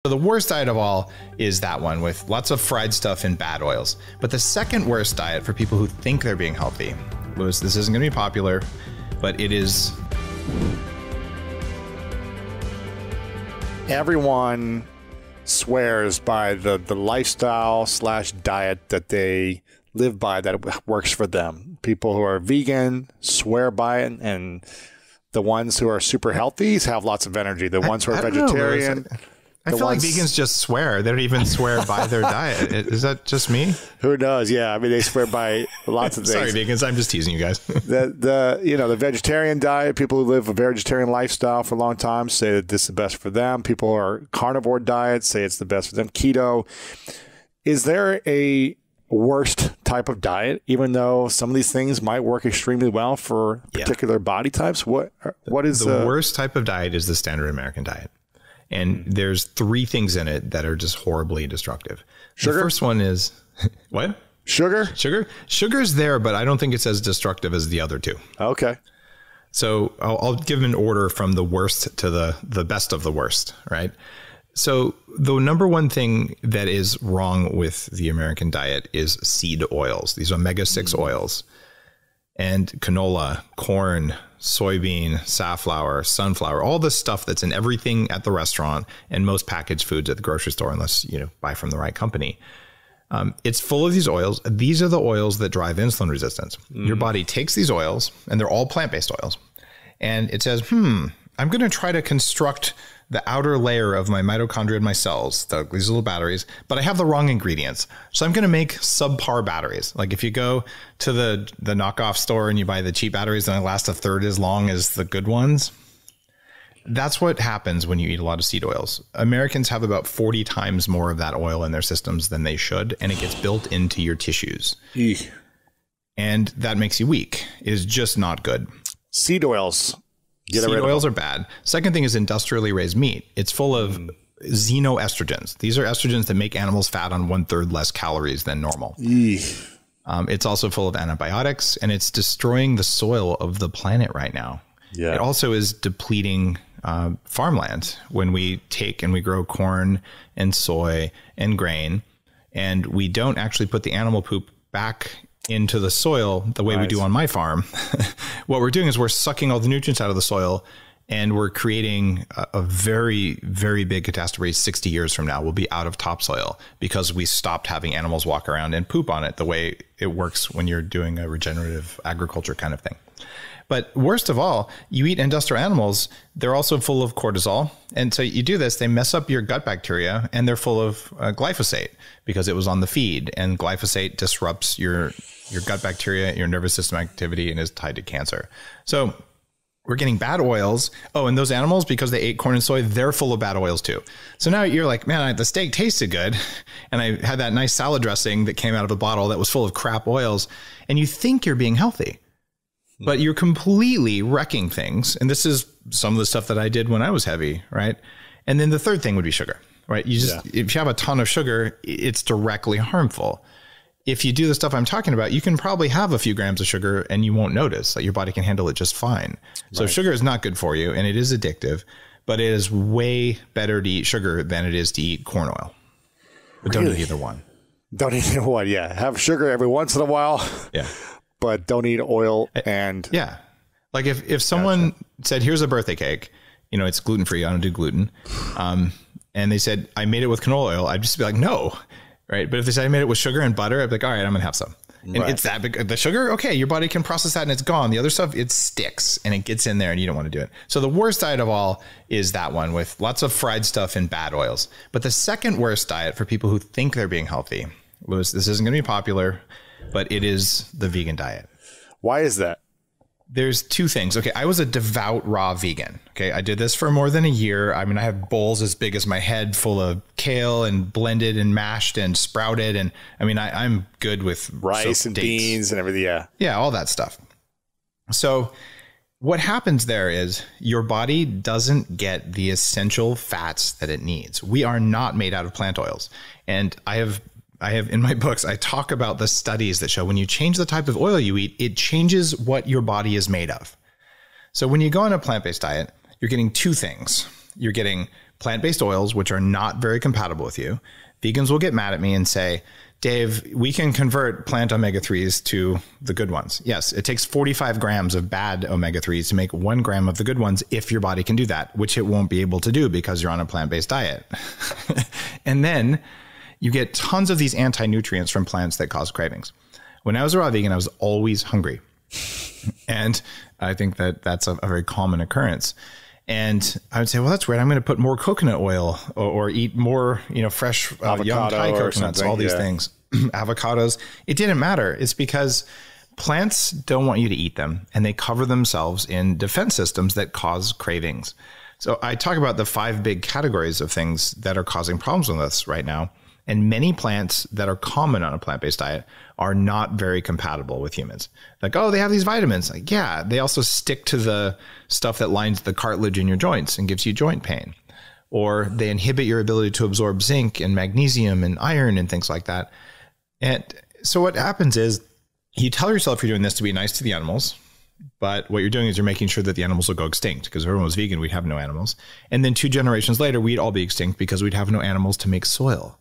So the worst diet of all is that one with lots of fried stuff and bad oils. But the second worst diet for people who think they're being healthy, Lewis, this isn't going to be popular, but it is. Everyone swears by the lifestyle / diet that they live by, that works for them. People who are vegan swear by it, and the ones who are super healthy have lots of energy. The ones who are vegetarian. I feel like vegans just swear. They don't even swear by their diet. Is that just me? Who knows? Yeah, I mean, they swear by lots of things. Sorry, vegans. I'm just teasing you guys. The vegetarian diet, people who live a vegetarian lifestyle for a long time say that this is the best for them. People who are carnivore diets say it's the best for them. Keto. Is there a worst type of diet, even though some of these things might work extremely well for particular body types? What is the worst type of diet? Is the standard American diet. And there's 3 things in it that are just horribly destructive. Sugar? The first one is what? Sugar? Sugar's there, but I don't think it's as destructive as the other 2. Okay. So I'll give them an order from the worst to the best of the worst, right? So the number one thing that is wrong with the American diet is seed oils. These omega-6 oils. And canola, corn, soybean, safflower, sunflower, all the stuff that's in everything at the restaurant and most packaged foods at the grocery store, unless you buy from the right company. It's full of these oils. These are the oils that drive insulin resistance. Your body takes these oils, and they're all plant-based oils, and it says, I'm going to try to construct the outer layer of my mitochondria in my cells, these little batteries, but I have the wrong ingredients. So I'm going to make subpar batteries. Like if you go to the knockoff store and you buy the cheap batteries and they last a third as long as the good ones. That's what happens when you eat a lot of seed oils. Americans have about 40 times more of that oil in their systems than they should, and it gets built into your tissues. Eek. And that makes you weak. It is just not good. Seed oils. Seed oils are bad. Second thing is industrially raised meat. It's full of xenoestrogens. These are estrogens that make animals fat on 1/3 less calories than normal. It's also full of antibiotics, and it's destroying the soil of the planet right now. Yeah. It also is depleting farmland when we take and we grow corn and soy and grain, and we don't actually put the animal poop back into the soil the way we do on my farm. What we're doing is we're sucking all the nutrients out of the soil, and we're creating a very, very big catastrophe. 60 years from now, we'll be out of topsoil because we stopped having animals walk around and poop on it the way it works when you're doing a regenerative agriculture kind of thing. But worst of all, you eat industrial animals, they're also full of cortisol. And so you do this, they mess up your gut bacteria, and they're full of glyphosate because it was on the feed. And glyphosate disrupts your gut bacteria, your nervous system activity, and is tied to cancer. So we're getting bad oils. Oh, and those animals, because they ate corn and soy, they're full of bad oils too. So now you're like, man, the steak tasted good. And I had that nice salad dressing that came out of a bottle that was full of crap oils. And you think you're being healthy, but you're completely wrecking things. And this is some of the stuff that I did when I was heavy, right? And then the third thing would be sugar, right? If you have a ton of sugar, it's directly harmful. If you do the stuff I'm talking about, you can probably have a few grams of sugar and you won't notice. Like your body can handle it just fine. So sugar is not good for you, and it is addictive, but it is way better to eat sugar than it is to eat corn oil. But don't eat either one. Don't eat either one, yeah. Have sugar every once in a while. Yeah. But don't eat oil and... Yeah. Like if someone said, here's a birthday cake, it's gluten-free, I don't do gluten. And they said, I made it with canola oil, I'd just be like, no. Right. But if they said I made it with sugar and butter, I'd be like, all right, I'm going to have some. And it's that big. The sugar, okay, your body can process that and it's gone. The other stuff, it sticks and it gets in there and you don't want to do it. So the worst diet of all is that one with lots of fried stuff and bad oils. But the second worst diet for people who think they're being healthy, Lewis, this isn't going to be popular, but it is the vegan diet. Why is that? There's 2 things. Okay. I was a devout raw vegan. Okay. I did this for more than a year. I mean, I have bowls as big as my head full of kale and blended and mashed and sprouted. And I mean, I'm good with rice and dates. Beans and everything. Yeah. Yeah. All that stuff. So what happens there is your body doesn't get the essential fats that it needs. We are not made out of plant oils. And I have in my books, I talk about the studies that show when you change the type of oil you eat, it changes what your body is made of. So when you go on a plant-based diet, you're getting 2 things. You're getting plant-based oils, which are not very compatible with you. Vegans will get mad at me and say, Dave, we can convert plant omega-3s to the good ones. Yes, it takes 45 grams of bad omega-3s to make 1 gram of the good ones if your body can do that, which it won't be able to do because you're on a plant-based diet. And then you get tons of these anti-nutrients from plants that cause cravings. When I was a raw vegan, I was always hungry. And I think that that's a very common occurrence. And I would say, well, that's weird. I'm going to put more coconut oil or eat more, fresh young Thai coconuts, all these things, avocados. It didn't matter. It's because plants don't want you to eat them, and they cover themselves in defense systems that cause cravings. So I talk about the 5 big categories of things that are causing problems with us right now. And many plants that are common on a plant-based diet are not very compatible with humans. Like, oh, they have these vitamins. Like, yeah, they also stick to the stuff that lines the cartilage in your joints and gives you joint pain. Or they inhibit your ability to absorb zinc and magnesium and iron and things like that. And so what happens is you tell yourself you're doing this to be nice to the animals, but what you're doing is you're making sure that the animals will go extinct, because if everyone was vegan, we'd have no animals. And then 2 generations later, we'd all be extinct because we'd have no animals to make soil.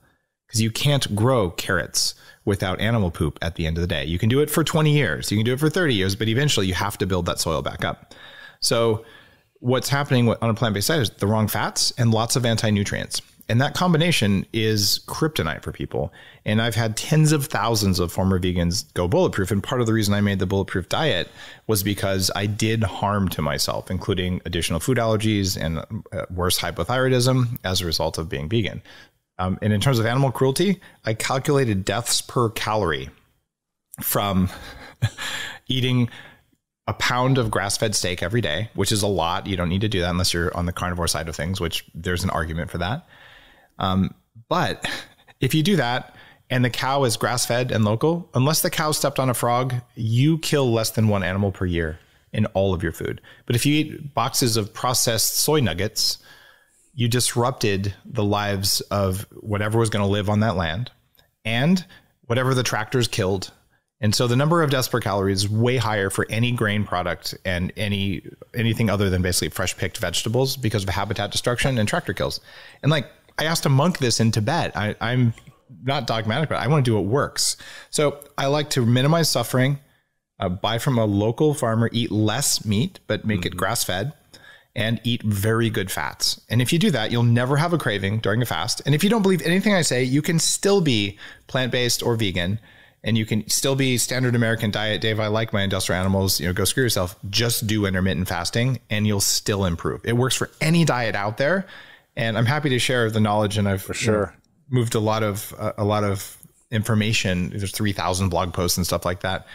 Because you can't grow carrots without animal poop at the end of the day. You can do it for 20 years. You can do it for 30 years, but eventually you have to build that soil back up. So what's happening on a plant-based diet is the wrong fats and lots of anti-nutrients. And that combination is kryptonite for people. And I've had tens of thousands of former vegans go bulletproof. And part of the reason I made the bulletproof diet was because I did harm to myself, including additional food allergies and worse hypothyroidism as a result of being vegan. And in terms of animal cruelty, I calculated deaths per calorie from eating a pound of grass-fed steak every day, which is a lot. You don't need to do that unless you're on the carnivore side of things, which there's an argument for that. But if you do that and the cow is grass-fed and local, unless the cow stepped on a frog, you kill less than 1 animal per year in all of your food. But if you eat boxes of processed soy nuggets, you disrupted the lives of whatever was going to live on that land and whatever the tractors killed. And so the number of deaths per calorie is way higher for any grain product and anything other than basically fresh picked vegetables because of habitat destruction and tractor kills. And like, I asked a monk this in Tibet. I'm not dogmatic, but I want to do what works. So I like to minimize suffering, buy from a local farmer, eat less meat, but make it grass fed, and eat very good fats. And if you do that, you'll never have a craving during a fast. And if you don't believe anything I say, you can still be plant-based or vegan, and you can still be standard American diet. Dave, I like my industrial animals, go screw yourself. Just do intermittent fasting and you'll still improve. It works for any diet out there. And I'm happy to share the knowledge. And I've for sure moved a lot of information. There's 3,000 blog posts and stuff like that.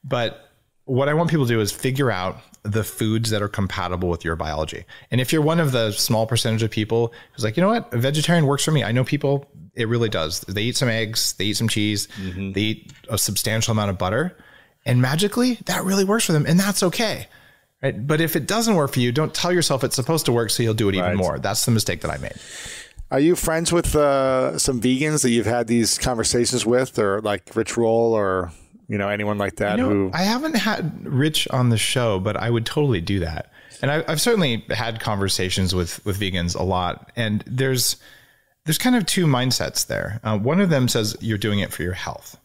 But what I want people to do is figure out the foods that are compatible with your biology. And if you're one of the small percentage of people who's like, you know what, a vegetarian works for me. I know people, it really does. They eat some eggs, they eat some cheese, they eat a substantial amount of butter, and magically that really works for them. And that's okay. Right. But if it doesn't work for you, don't tell yourself it's supposed to work so you'll do it even more. That's the mistake that I made. Are you friends with some vegans that you've had these conversations with, or like Rich Roll or anyone like that? I haven't had Rich on the show, but I would totally do that. And I've certainly had conversations with vegans a lot. And there's kind of 2 mindsets there. One of them says you're doing it for your health,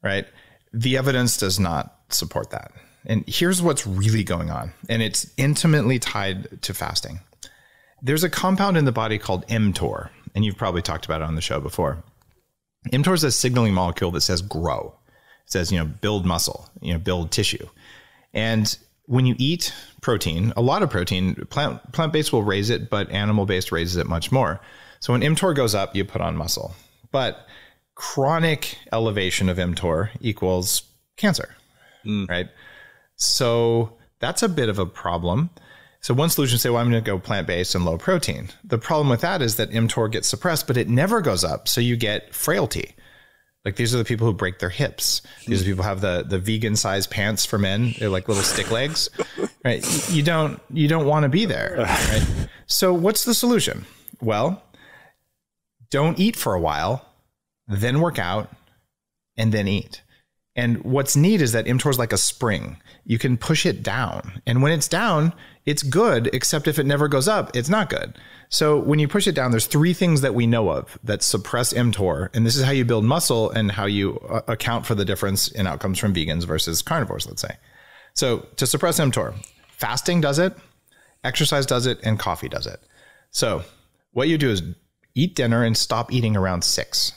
right? The evidence does not support that. And here's what's really going on. And it's intimately tied to fasting. There's a compound in the body called Mtor, and you've probably talked about it on the show before. Mtor is a signaling molecule that says grow. It says, build muscle, build tissue. And when you eat protein, a lot of protein, plant-based will raise it, but animal-based raises it much more. So when Mtor goes up, you put on muscle. But chronic elevation of Mtor equals cancer, right? So that's a bit of a problem. So one solution is say, well, I'm going to go plant-based and low protein. The problem with that is that Mtor gets suppressed, but it never goes up. So you get frailty. Like these are the people who break their hips. These are people who have the vegan size pants for men. They're like little stick legs, right? You don't want to be there, right? So what's the solution? Well, don't eat for a while, then work out, and then eat. And what's neat is that Mtor is like a spring. You can push it down. And when it's down, it's good, except if it never goes up, it's not good. So when you push it down, there's 3 things that we know of that suppress Mtor. And this is how you build muscle and how you account for the difference in outcomes from vegans versus carnivores, let's say. So to suppress Mtor, fasting does it, exercise does it, and coffee does it. So what you do is eat dinner and stop eating around 6.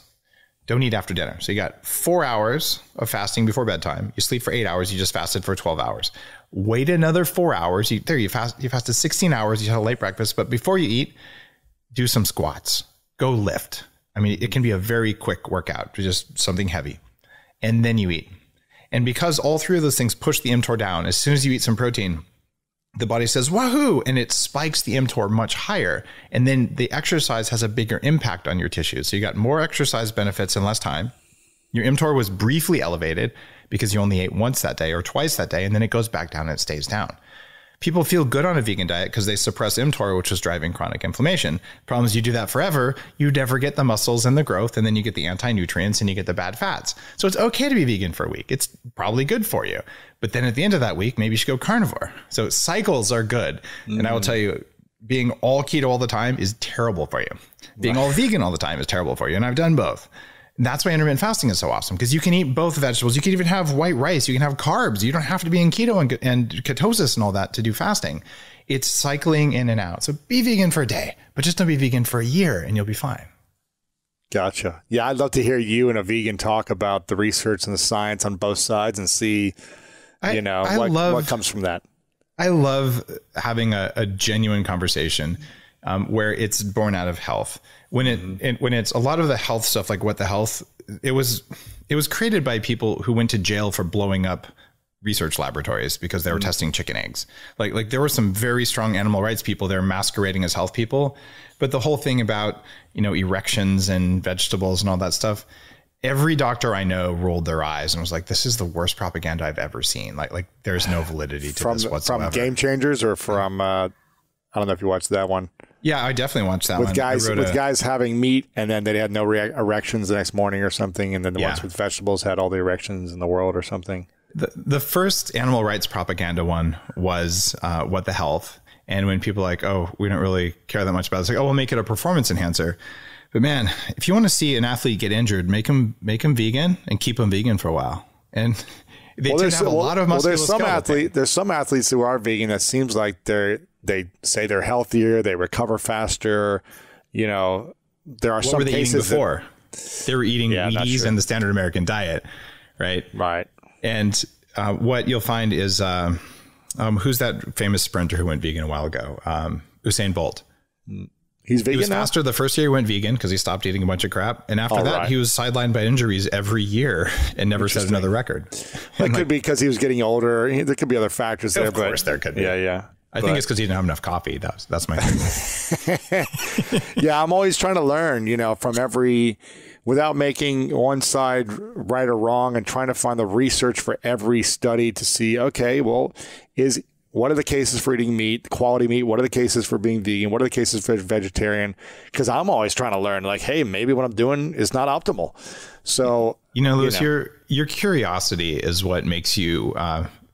Don't eat after dinner. So you got 4 hours of fasting before bedtime. You sleep for 8 hours. You just fasted for 12 hours. Wait another 4 hours. You fasted 16 hours. You had a late breakfast. But before you eat, do some squats. Go lift. I mean, it can be a very quick workout, just something heavy. And then you eat. And because all 3 of those things push the Mtor down, as soon as you eat some protein, the body says, wahoo, and it spikes the Mtor much higher. And then the exercise has a bigger impact on your tissues. So you got more exercise benefits in less time. Your Mtor was briefly elevated because you only ate once that day or twice that day, and then it goes back down and it stays down. People feel good on a vegan diet because they suppress Mtor, which is driving chronic inflammation. Problem is, you do that forever, you never get the muscles and the growth, and then you get the anti-nutrients and you get the bad fats. So it's okay to be vegan for a week. It's probably good for you. But then at the end of that week, maybe you should go carnivore. So cycles are good. And I will tell you, being all keto all the time is terrible for you. Being all vegan all the time is terrible for you. And I've done both. And that's why intermittent fasting is so awesome, because you can eat both vegetables. You can even have white rice. You can have carbs. You don't have to be in keto and ketosis and all that to do fasting. It's cycling in and out. So be vegan for a day, but just don't be vegan for a year and you'll be fine. Gotcha. Yeah, I'd love to hear you and a vegan talk about the research and the science on both sides and see, what comes from that. I love having a genuine conversation where it's born out of health. When it's a lot of the health stuff, like What the Health, it was created by people who went to jail for blowing up research laboratories because they were testing chicken eggs. Like there were some very strong animal rights people there masquerading as health people. But the whole thing about, erections and vegetables and all that stuff, every doctor I know rolled their eyes and was like, this is the worst propaganda I've ever seen. Like there's no validity to this whatsoever. From Game Changers or from, I don't know if you watched that one. Yeah, I definitely watched that with one. Guys having meat and then they had no erections the next morning or something. And then the ones with vegetables had all the erections in the world or something. The first animal rights propaganda one was What the Health. And when people are like, oh, we don't really care that much about it, it's like, oh, we'll make it a performance enhancer. But man, if you want to see an athlete get injured, make them vegan and keep them vegan for a while. And they tend to have a lot of musculoskeletal. There's some athletes who are vegan that seems like they say they're healthier, they recover faster. There are some cases. What were they eating before? They were eating Wheaties and the standard American diet, right? Right. And what you'll find is, who's that famous sprinter who went vegan a while ago? Usain Bolt. He's vegan. He was now? faster the first year he went vegan because he stopped eating a bunch of crap. And after that, he was sidelined by injuries every year and never set another record. That could be because he was getting older. There could be other factors there. Of course there could be. Yeah. I think it's because he didn't have enough coffee. That's my thing. Yeah, I'm always trying to learn, from every, without making one side right or wrong, and trying to find the research for every study to see, okay, well, what are the cases for eating meat, quality meat? What are the cases for being vegan? What are the cases for vegetarian? Because I'm always trying to learn, like, hey, maybe what I'm doing is not optimal. So, Louis, your curiosity is what makes you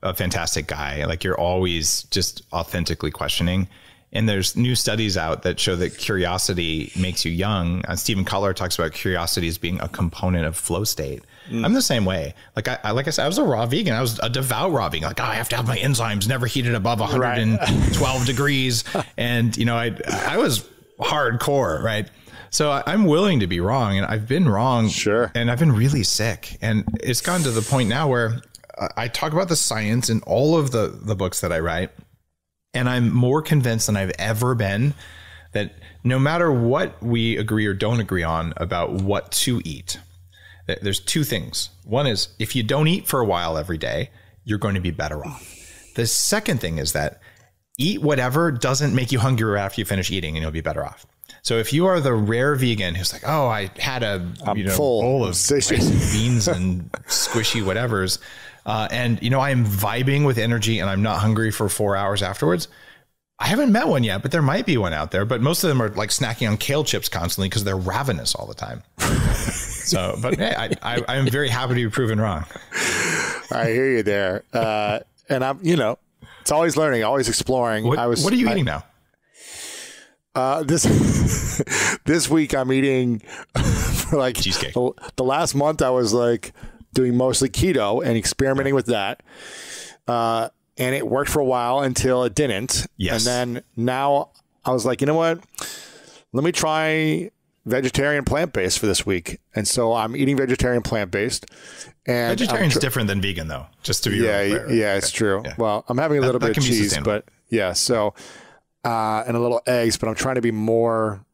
a fantastic guy. Like you're always just authentically questioning. And there's new studies out that show that curiosity makes you young. Stephen Collar talks about curiosity as being a component of flow state. I'm the same way. Like I said, I was a raw vegan. I was a devout raw vegan. Like, I have to have my enzymes never heated above 112 degrees. And, I was hardcore, right? So I'm willing to be wrong, and I've been wrong. Sure. And I've been really sick. And it's gotten to the point now where I talk about the science in all of the books that I write. And I'm more convinced than I've ever been that no matter what we agree or don't agree on about what to eat, there's 2 things. One is, if you don't eat for a while every day, you're going to be better off. The second thing is that eat whatever doesn't make you hungrier after you finish eating, and you'll be better off. So if you are the rare vegan who's like, oh, I had a bowl of rice and beans and squishy whatevers, and I am vibing with energy and I'm not hungry for 4 hours afterwards, I haven't met one yet, but there might be one out there. But most of them are like snacking on kale chips constantly because they're ravenous all the time. So, but hey, I'm very happy to be proven wrong. I hear you there. And I'm, it's always learning, always exploring. What are you eating now? This week I'm eating for like cheesecake. The last month I was like doing mostly keto and experimenting with that. And it worked for a while until it didn't. Yes. And then now I was like, you know what? Let me try vegetarian plant-based for this week. And so I'm eating vegetarian plant-based. And vegetarian's different than vegan though, just to be clear. Yeah, it's true. Yeah. Well, I'm having a little bit of cheese, but yeah, so and a little eggs, but I'm trying to be more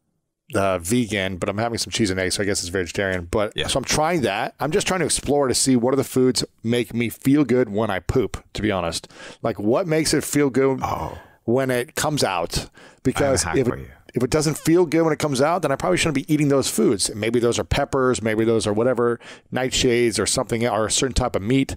vegan, but I'm having some cheese and eggs, so I guess it's vegetarian. But so I'm trying that. I'm just trying to explore to see what are the foods make me feel good when I poop, to be honest. Like what makes it feel good when it comes out? Because if it doesn't feel good when it comes out, then I probably shouldn't be eating those foods. Maybe those are peppers, maybe those are whatever, nightshades or something, or a certain type of meat.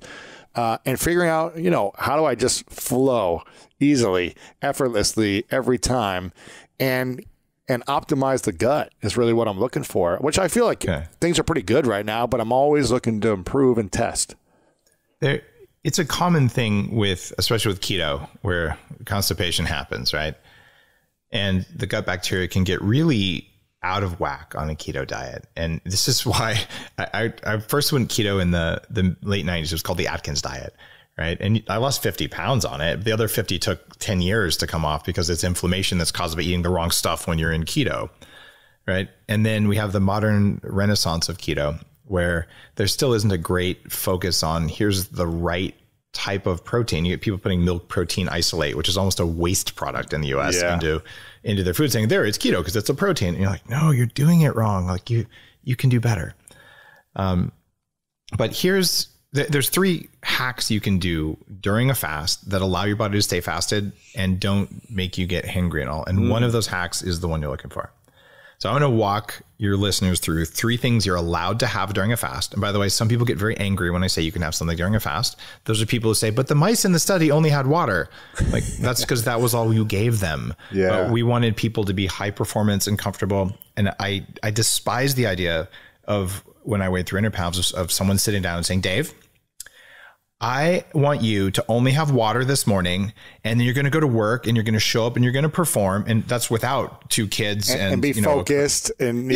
And figuring out, how do I just flow easily, effortlessly every time and optimize the gut is really what I'm looking for, which I feel like things are pretty good right now, but I'm always looking to improve and test. It's a common thing especially with keto, where constipation happens, right? And the gut bacteria can get really out of whack on a keto diet. And this is why I first went keto in the late 90s. It was called the Atkins diet, right? And I lost 50 pounds on it. The other 50 took 10 years to come off because it's inflammation that's caused by eating the wrong stuff when you're in keto, right? And then we have the modern renaissance of keto, where there still isn't a great focus on here's the right type of protein. You get people putting milk protein isolate, which is almost a waste product in the US, into their food, saying it's keto because it's a protein. And you're like, no, you're doing it wrong. Like you can do better. But there's 3 hacks you can do during a fast that allow your body to stay fasted and don't make you get hangry and all. And one of those hacks is the one you're looking for. So I'm going to walk your listeners through 3 things you're allowed to have during a fast. And by the way, some people get very angry when I say you can have something during a fast. Those are people who say, but the mice in the study only had water. Like that's because that was all you gave them. Yeah. But we wanted people to be high performance and comfortable. And I despise the idea of when I weighed 300 pounds of someone sitting down and saying, Dave, I want you to only have water this morning, and then you're going to go to work and you're going to show up and you're going to perform. And that's without 2 kids and be focused. And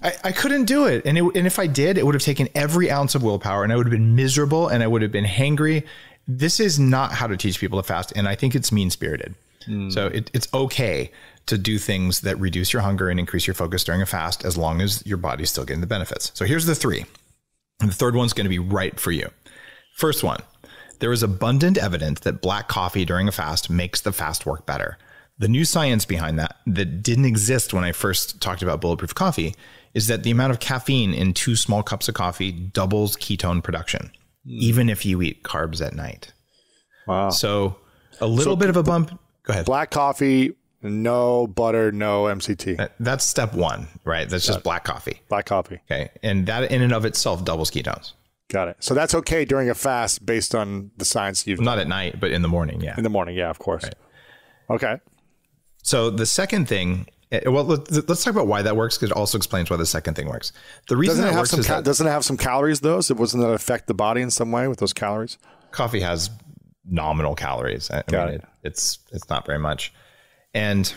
I couldn't do it. And if I did, it would have taken every ounce of willpower and I would have been miserable and I would have been hangry. This is not how to teach people to fast. And I think it's mean spirited. So it's okay to do things that reduce your hunger and increase your focus during a fast, as long as your body's still getting the benefits. So here's the 3. And the third one's going to be right for you. First one, there is abundant evidence that black coffee during a fast makes the fast work better. The new science behind that didn't exist when I first talked about bulletproof coffee is that the amount of caffeine in 2 small cups of coffee doubles ketone production, even if you eat carbs at night. Wow. So a little bit of a bump. Go ahead. Black coffee, no butter, no MCT. That's step 1, right? That's just black coffee. Black coffee. Okay. And that in and of itself doubles ketones. Got it. So that's okay during a fast based on the science you've Not at night, but in the morning. Yeah. In the morning. Yeah, of course. Right. Okay. So the second thing, well, let's talk about why that works, because it also explains why the second thing works. The reason that works is doesn't it have some calories though? So doesn't that affect the body in some way with those calories? Coffee has nominal calories. I mean, it's not very much. And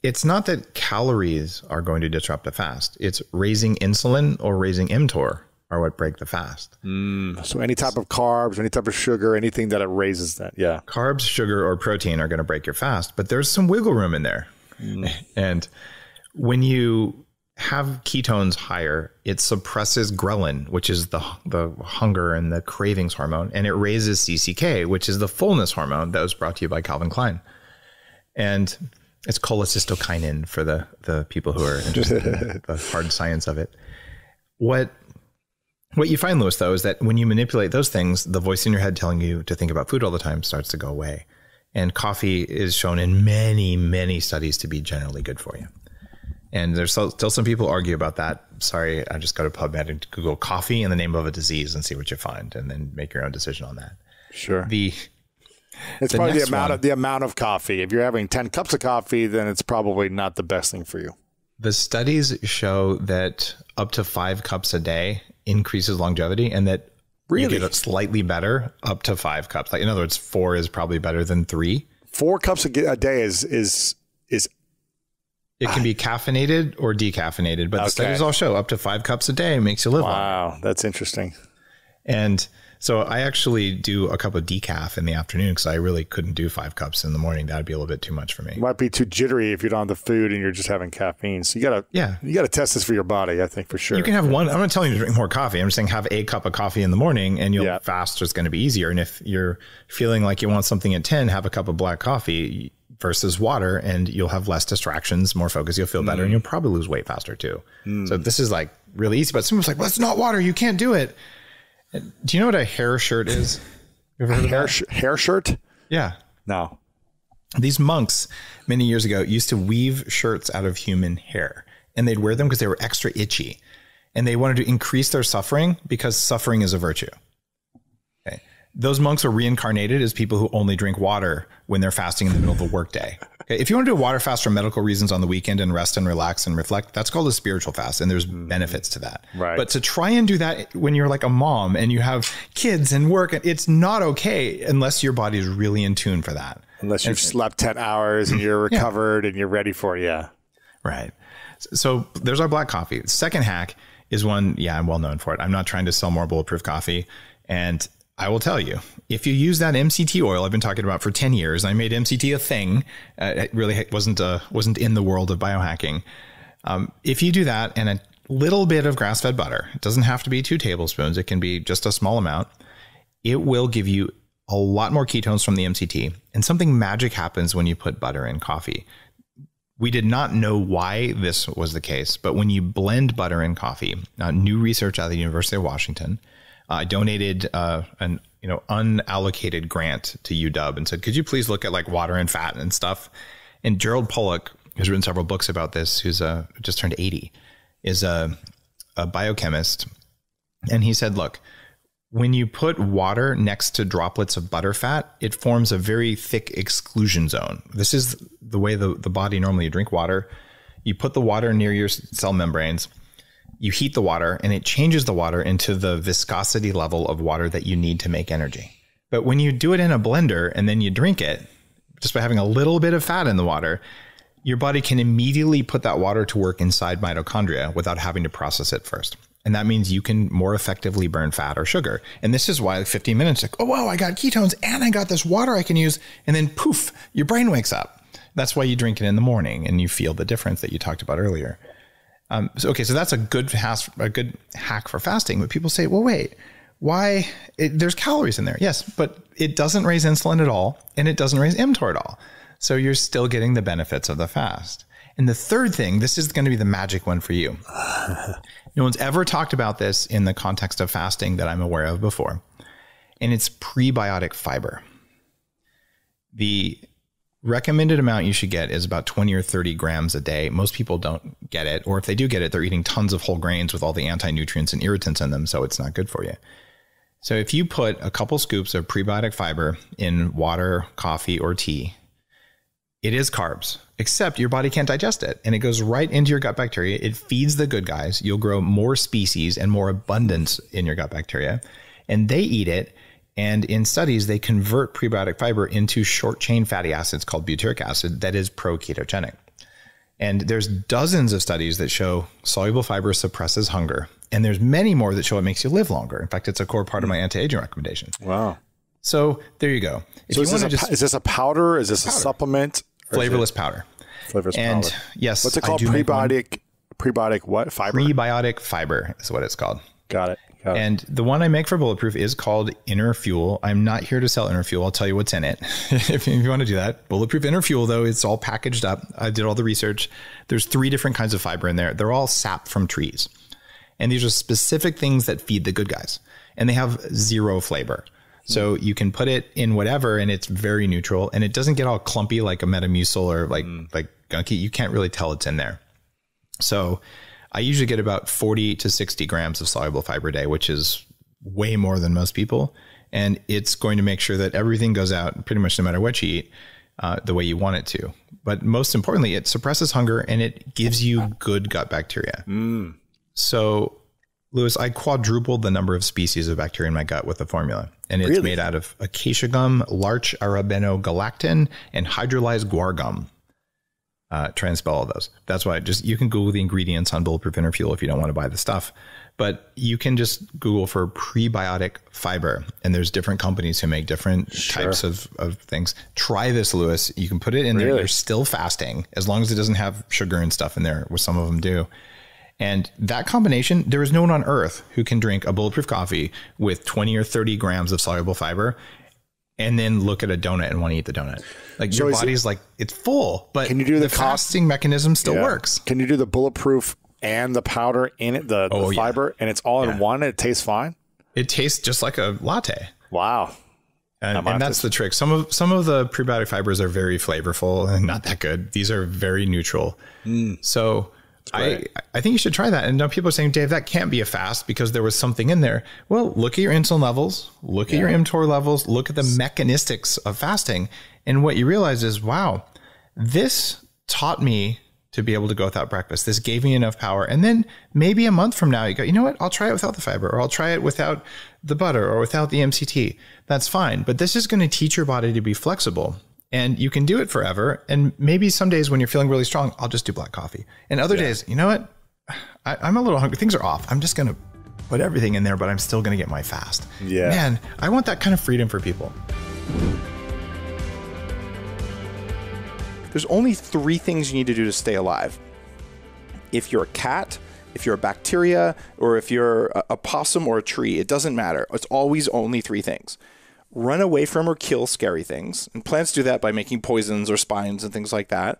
it's not that calories are going to disrupt a fast. It's raising insulin or raising Mtor are what break the fast. So any type of carbs, any type of sugar, anything that it raises that. Yeah. Carbs, sugar, or protein are going to break your fast, but there's some wiggle room in there. And when you have ketones higher, it suppresses ghrelin, which is the hunger and the cravings hormone, and it raises CCK, which is the fullness hormone that was brought to you by Calvin Klein. And it's cholecystokinin for the people who are interested in the hard science of it. What you find, Louis, though, is that when you manipulate those things, the voice in your head telling you to think about food all the time starts to go away. And coffee is shown in many, many studies to be generally good for you. And there's still some people argue about that. Sorry, I just go to PubMed and Google coffee in the name of a disease and see what you find, and then make your own decision on that. Sure. It's probably the amount of coffee. If you're having 10 cups of coffee, then it's probably not the best thing for you. The studies show that up to 5 cups a day increases longevity, and that Really? You get it slightly better up to 5 cups. Like, in other words, 4 is probably better than 3. 4 cups a day is it can be caffeinated or decaffeinated, but the studies all show up to 5 cups a day makes you live longer. Wow, that's interesting. And so I actually do a cup of decaf in the afternoon because I really couldn't do 5 cups in the morning. That'd be a little bit too much for me. It might be too jittery if you don't have the food and you're just having caffeine. So you gotta test this for your body, I think, for sure. You can have one. I'm not telling you to drink more coffee. I'm just saying have a cup of coffee in the morning and you'll fast. It's going to be easier. And if you're feeling like you want something at 10, have a cup of black coffee versus water, and you'll have less distractions, more focus. You'll feel better, and you'll probably lose weight faster too. So this is like really easy. But someone's like, well, it's not water. You can't do it. Do you know what a hair shirt is? You ever heard of that? Hair shirt? Yeah. No. These monks many years ago used to weave shirts out of human hair, and they'd wear them because they were extra itchy, and they wanted to increase their suffering because suffering is a virtue. Okay. Those monks were reincarnated as people who only drink water when they're fasting in the middle of the workday. Okay. If you want to do a water fast for medical reasons on the weekend and rest and relax and reflect, that's called a spiritual fast, and there's benefits to that. Right. But to try and do that when you're like a mom and you have kids and work, it's not okay unless your body is really in tune for that. Unless you've slept 10 hours and you're recovered and you're ready for it. Yeah. Right. So there's our black coffee. The second hack is one, I'm well known for it. I'm not trying to sell more bulletproof coffee. And I will tell you, if you use that MCT oil I've been talking about for 10 years, I made MCT a thing. It really wasn't in the world of biohacking. If you do that and a little bit of grass-fed butter, it doesn't have to be 2 tablespoons. It can be just a small amount. It will give you a lot more ketones from the MCT. And something magic happens when you put butter in coffee. We did not know why this was the case, but when you blend butter in coffee, new research out of the University of Washington, I donated an unallocated grant to UW and said, could you please look at like water and fat and stuff? And Gerald Pollack, who's written several books about this, who's just turned 80, is a biochemist. And he said, look, when you put water next to droplets of butter fat, it forms a very thick exclusion zone. This is the way the body normally drink water. You put the water near your cell membranes, you heat the water, and it changes the water into the viscosity level of water that you need to make energy. But when you do it in a blender and then you drink it, just by having a little bit of fat in the water, your body can immediately put that water to work inside mitochondria without having to process it first. And that means you can more effectively burn fat or sugar. And this is why 15 minutes, like, oh, wow, I got ketones and I got this water I can use. And then poof, your brain wakes up. That's why you drink it in the morning and you feel the difference that you talked about earlier. So that's a good hack for fasting. But people say, well, wait, why? There's calories in there. Yes, but it doesn't raise insulin at all. And it doesn't raise Mtor at all. So you're still getting the benefits of the fast. And the third thing, this is going to be the magic one for you. No one's ever talked about this in the context of fasting that I'm aware of before. And it's prebiotic fiber. The recommended amount you should get is about 20 or 30 grams a day. Most people don't get it. Or if they do get it, they're eating tons of whole grains with all the anti-nutrients and irritants in them. So it's not good for you. So if you put a couple scoops of prebiotic fiber in water, coffee, or tea, it is carbs, except your body can't digest it. And it goes right into your gut bacteria. It feeds the good guys. You'll grow more species and more abundance in your gut bacteria. And they eat it. And in studies, they convert prebiotic fiber into short chain fatty acids called butyric acid that is pro-ketogenic. And there's dozens of studies that show soluble fiber suppresses hunger. And there's many more that show it makes you live longer. In fact, it's a core part of my anti-aging recommendation. Wow. So there you go. If so is this a powder? Is this a supplement? Flavorless powder. Flavorless and powder. Yes. What's it called? Prebiotic what? Fiber? Prebiotic fiber is what it's called. Got it. And the one I make for Bulletproof is called Inner Fuel. I'm not here to sell Inner Fuel. I'll tell you what's in it if you want to do that. Bulletproof Inner Fuel, though, it's all packaged up. I did all the research. There's 3 different kinds of fiber in there. They're all sap from trees. And these are specific things that feed the good guys. And they have 0 flavor. So you can put it in whatever and it's very neutral and it doesn't get all clumpy like a Metamucil or like gunky. You can't really tell it's in there. So I usually get about 40 to 60 grams of soluble fiber a day, which is way more than most people. And it's going to make sure that everything goes out pretty much no matter what you eat, the way you want it to. But most importantly, it suppresses hunger and it gives you good gut bacteria. So Lewis, I quadrupled the number of species of bacteria in my gut with the formula. And it's made out of acacia gum, larch arabinogalactin, and hydrolyzed guar gum. Try and spell all those. That's why you can Google the ingredients on Bulletproof Inner Fuel if you don't want to buy the stuff. But you can just Google for prebiotic fiber. And there's different companies who make different types of things. Try this, Lewis. You can put it in there. You're still fasting, as long as it doesn't have sugar and stuff in there, which some of them do. And that combination, there is no one on earth who can drink a bulletproof coffee with 20 or 30 grams of soluble fiber and then look at a donut and want to eat the donut. Like, your body's like, it's full, but can you do the fasting mechanism still works. Can you do the bulletproof and the powder in it, the fiber, and it's all in one and it tastes fine? It tastes just like a latte. Wow. And that's the trick. Some of the prebiotic fibers are very flavorful and not that good. These are very neutral. So I think you should try that. And now people are saying, Dave, that can't be a fast because there was something in there. Well, look at your insulin levels, look at your Mtor levels, look at the mechanistics of fasting. And what you realize is, wow, this taught me to be able to go without breakfast. This gave me enough power. And then maybe a month from now, you go, you know what? I'll try it without the fiber, or I'll try it without the butter or without the MCT. That's fine. But this is going to teach your body to be flexible. And you can do it forever. And maybe some days when you're feeling really strong, I'll just do black coffee. And other days, you know what? I'm a little hungry. Things are off. I'm just going to put everything in there, but I'm still going to get my fast. Yeah. Man, I want that kind of freedom for people. There's only 3 things you need to do to stay alive. If you're a cat, if you're a bacteria, or if you're a possum or a tree, it doesn't matter. It's always only 3 things. Run away from or kill scary things. And plants do that by making poisons or spines and things like that.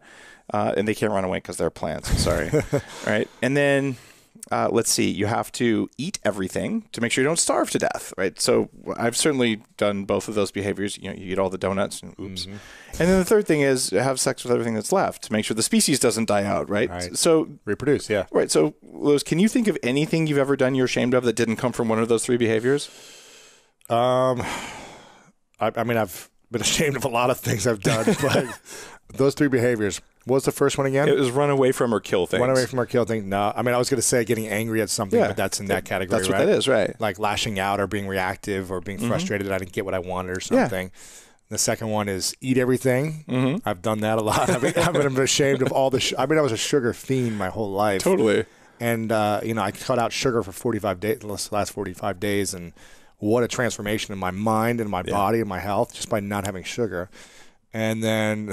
And they can't run away because they're plants. Sorry. Right. And then let's see, you have to eat everything to make sure you don't starve to death. Right. So I've certainly done both of those behaviors. You eat all the donuts and oops. And then the third thing is have sex with everything that's left to make sure the species doesn't die out. Right. So reproduce. Yeah. Right. So Lewis, can you think of anything you've ever done you're ashamed of that didn't come from one of those 3 behaviors? I mean, I've been ashamed of a lot of things I've done, but those 3 behaviors. What was the first one again? It was run away from or kill things. Run away from or kill things. No, I mean, I was going to say getting angry at something, but that's in that category, That's what that is, right? Like lashing out or being reactive or being frustrated that I didn't get what I wanted or something. The second one is eat everything. I've done that a lot. I've been ashamed of all the I was a sugar fiend my whole life. Totally. And, I cut out sugar for 45 days, the last 45 days, and what a transformation in my mind and my body and my health just by not having sugar. And then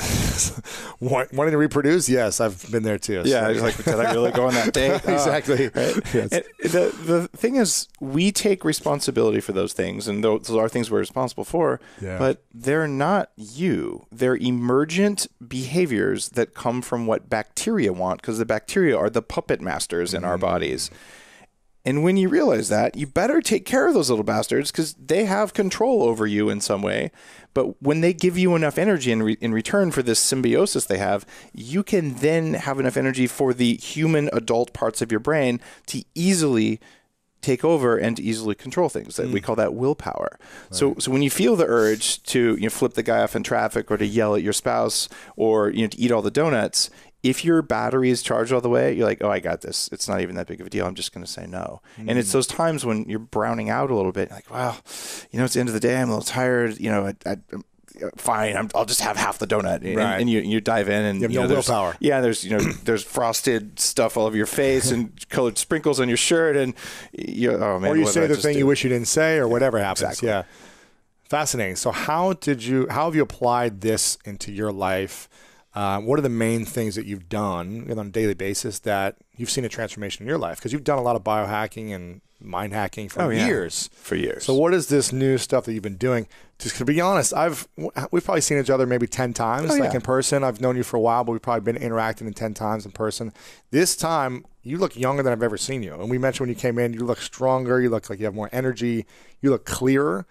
wanting to reproduce, yes, I've been there too. Yeah, so. Like, did I really go on that date? Exactly. Right? Yes. The thing is, we take responsibility for those things, and those are things we're responsible for, but they're not you. They're emergent behaviors that come from what bacteria want, because the bacteria are the puppet masters in our bodies. And when you realize that, you better take care of those little bastards because they have control over you in some way. But when they give you enough energy in return for this symbiosis they have, you can then have enough energy for the human adult parts of your brain to easily take over and to easily control things. We call that willpower. Right. So when you feel the urge to flip the guy off in traffic or to yell at your spouse or to eat all the donuts, if your battery is charged all the way, you're like, oh, I got this. It's not even that big of a deal. I'm just going to say no. And it's those times when you're browning out a little bit, like, well, it's the end of the day. I'm a little tired. Fine. I'll just have half the donut. And you dive in and you have no willpower. Yeah. There's frosted stuff all over your face and colored sprinkles on your shirt. And oh man. Or you say the thing you wish you didn't say or whatever happens. Exactly. Yeah. Fascinating. So how have you applied this into your life? What are the main things that you've done on a daily basis that you've seen a transformation in your life? Because you've done a lot of biohacking and mind hacking for years. For years. So what is this new stuff that you've been doing? Just to be honest, we've probably seen each other maybe 10 times, in person. I've known you for a while, but we've probably been interacting in 10 times in person. This time, you look younger than I've ever seen you. And we mentioned when you came in, you look stronger. You look like you have more energy. You look clearer.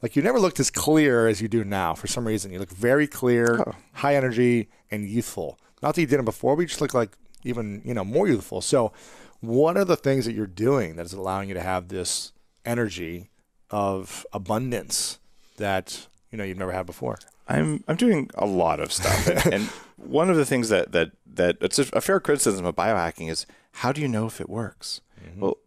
Like you never looked as clear as you do now for some reason. You look very clear, high energy, and youthful. Not that you didn't before, but you just look like even, more youthful. So what are the things that you're doing that is allowing you to have this energy of abundance that, you've never had before? I'm doing a lot of stuff. And one of the things that it's a fair criticism of biohacking is how do you know if it works? Well,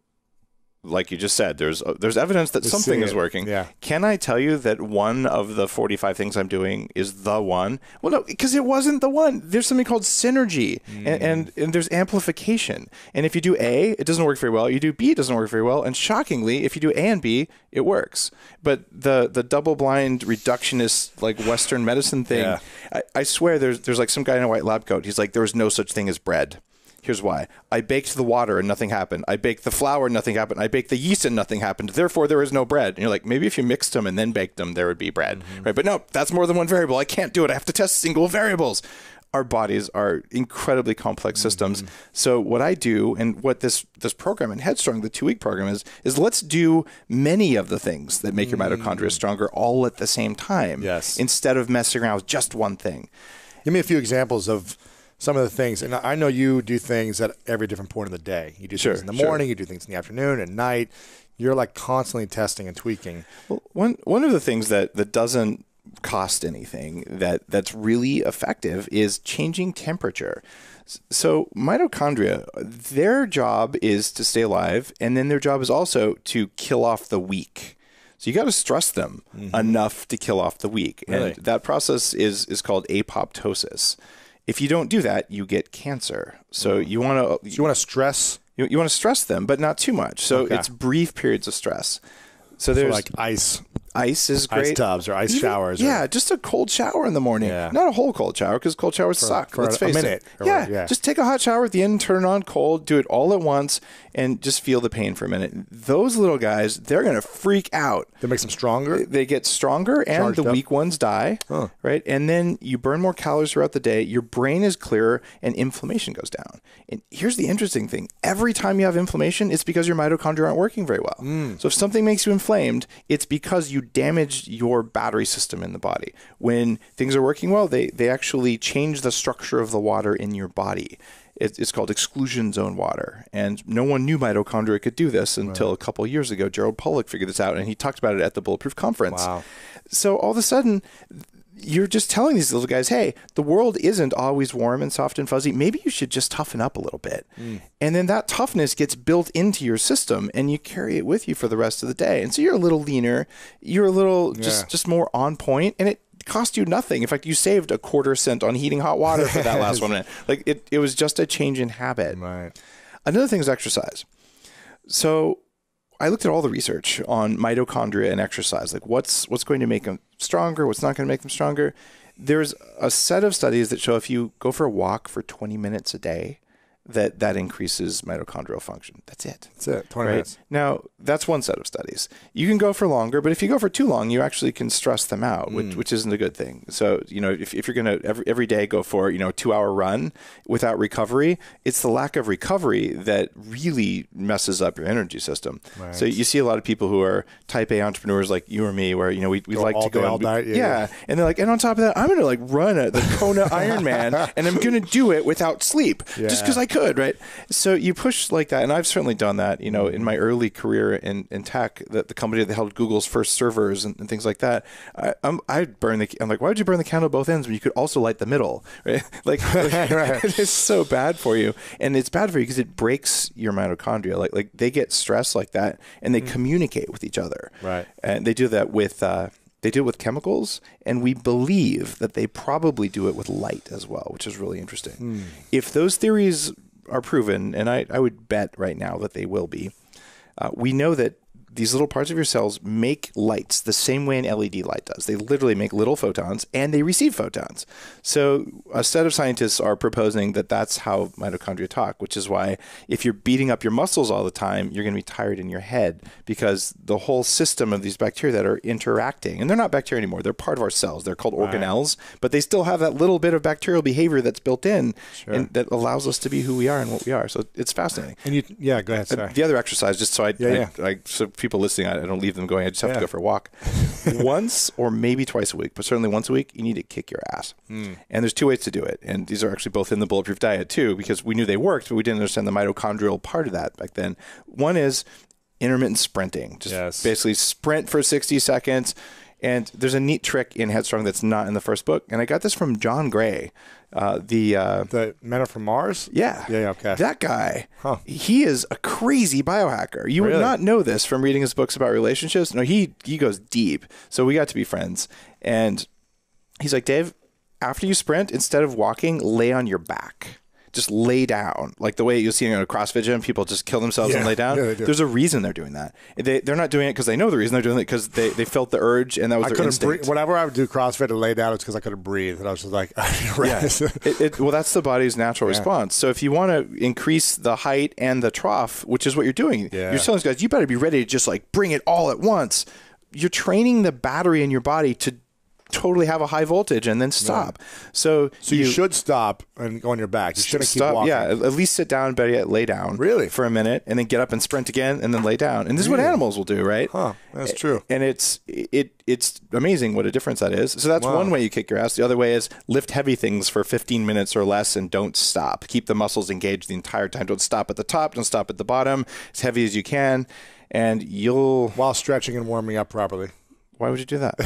like you just said, there's evidence that something is working. Yeah. Can I tell you that one of the 45 things I'm doing is the one? Well, no, because it wasn't the one. There's something called synergy, and there's amplification. And if you do A, it doesn't work very well. You do B, it doesn't work very well. And shockingly, if you do A and B, it works. But the double-blind reductionist, like Western medicine thing, I swear there's like some guy in a white lab coat. He's like, there was no such thing as bread. Here's why. I baked the water and nothing happened. I baked the flour and nothing happened. I baked the yeast and nothing happened. Therefore, there is no bread. And you're like, maybe if you mixed them and then baked them, there would be bread. Right? But no, that's more than one variable. I can't do it. I have to test single variables. Our bodies are incredibly complex systems. So what I do, and what this program in Headstrong, the 2-week program is let's do many of the things that make your mitochondria stronger all at the same time. Yes. Instead of messing around with just one thing. Give me a few examples of some of the things, and I know you do things at every different point in the day. You do things in the morning, you do things in the afternoon, at night. You're like constantly testing and tweaking. Well, one of the things that doesn't cost anything that's really effective is changing temperature. So mitochondria, their job is to stay alive, and then their job is also to kill off the weak. So you got to stress them enough to kill off the weak. Really? And that process is called apoptosis. If you don't do that, you get cancer. So you want to stress. You want to stress them, but not too much. So it's brief periods of stress. So there's like ice. Ice is great. Ice tubs or ice showers. Yeah, just a cold shower in the morning. Yeah. Not a whole cold shower, because cold showers suck. For Let's face a minute. it. Just take a hot shower at the end, turn it on cold, do it all at once, and just feel the pain for a minute. Those little guys, they're going to freak out. That makes them stronger? They get stronger, and Charged the up. weak ones die, right? And then you burn more calories throughout the day, your brain is clearer, and inflammation goes down. And here's the interesting thing. Every time you have inflammation, it's because your mitochondria aren't working very well. So if something makes you inflamed, it's because you damaged your battery system in the body. When things are working well, they actually change the structure of the water in your body. It's called exclusion zone water. And no one knew mitochondria could do this until a couple of years ago. Gerald Pollack figured this out, and he talked about it at the Bulletproof Conference. Wow. So all of a sudden, you're just telling these little guys, hey, the world isn't always warm and soft and fuzzy. Maybe you should just toughen up a little bit. And then that toughness gets built into your system, and you carry it with you for the rest of the day. And so you're a little leaner. You're a little just more on point, and it cost you nothing. In fact, you saved a quarter-cent on heating hot water for that last 1 minute. Like it was just a change in habit. Right. Another thing is exercise. So I looked at all the research on mitochondria and exercise, like what's going to make them stronger, what's not going to make them stronger. There's a set of studies that show if you go for a walk for 20 minutes a day, that increases mitochondrial function. That's it. That's it. 20 minutes. Now, that's one set of studies. You can go for longer, but if you go for too long, you actually can stress them out, which isn't a good thing. So, if you're going to every day go for, a 2-hour run without recovery, it's the lack of recovery that really messes up your energy system. Right. So you see a lot of people who are type A entrepreneurs like you or me, where, we like to go all night. Yeah. And they're like, and on top of that, I'm going to run the Kona Ironman, and I'm going to do it without sleep just because I could, right? So you push like that, and I've certainly done that, in my early career in tech, the company that held Google's first servers and things like that. I'm like, why would you burn the candle at both ends when you could also light the middle, right? It's so bad for you, and it's bad for you because it breaks your mitochondria. Like they get stressed like that, and they communicate with each other, right? And they do that with they do it with chemicals, and we believe that they probably do it with light as well, which is really interesting. If those theories are proven, and I would bet right now that they will be, we know that these little parts of your cells make lights the same way an LED light does. They literally make little photons, and they receive photons. So a set of scientists are proposing that that's how mitochondria talk, which is why if you're beating up your muscles all the time, you're going to be tired in your head, because the whole system of these bacteria that are interacting, and they're not bacteria anymore, they're part of our cells. They're called organelles, but they still have that little bit of bacterial behavior that's built in and that allows us to be who we are and what we are. So it's fascinating. And go ahead. Sorry. The other exercise, just so so people listening, I don't leave them going, I just have to go for a walk. Once or maybe twice a week, but certainly once a week, you need to kick your ass. And there's two ways to do it. And these are actually both in the Bulletproof Diet too, because we knew they worked, but we didn't understand the mitochondrial part of that back then. One is intermittent sprinting. Just basically sprint for 60 seconds. And there's a neat trick in Headstrong that's not in the first book. And I got this from John Gray. The Men Are From Mars? Yeah. Yeah, okay. That guy, he is a crazy biohacker. You would not know this from reading his books about relationships. No, he goes deep. So we got to be friends. And he's like, Dave, after you sprint, instead of walking, lay on your back. Just lay down, like the way you'll see in a CrossFit gym, people just kill themselves and lay down. Yeah, there's a reason they're doing that. They're not doing it because they know the reason. They're doing it because they felt the urge, and that was their instinct. Breathe. Whenever I would do CrossFit and lay down, it's because I couldn't breathe, and I was just like, well, that's the body's natural response. So if you want to increase the height and the trough, which is what you're doing, you're telling these guys, you better be ready to just like bring it all at once. You're training the battery in your body to totally have a high voltage and then stop. So you should stop and go on your back. You shouldn't keep walking. Yeah, at least sit down, better yet lay down for a minute, and then get up and sprint again, and then lay down. And this is what animals will do, right? That's true. And it's amazing what a difference that is. So that's one way you kick your ass. The other way is lift heavy things for 15 minutes or less and don't stop. Keep the muscles engaged the entire time. Don't stop at the top. Don't stop at the bottom. As heavy as you can, and you'll... While stretching and warming up properly. Why would you do that?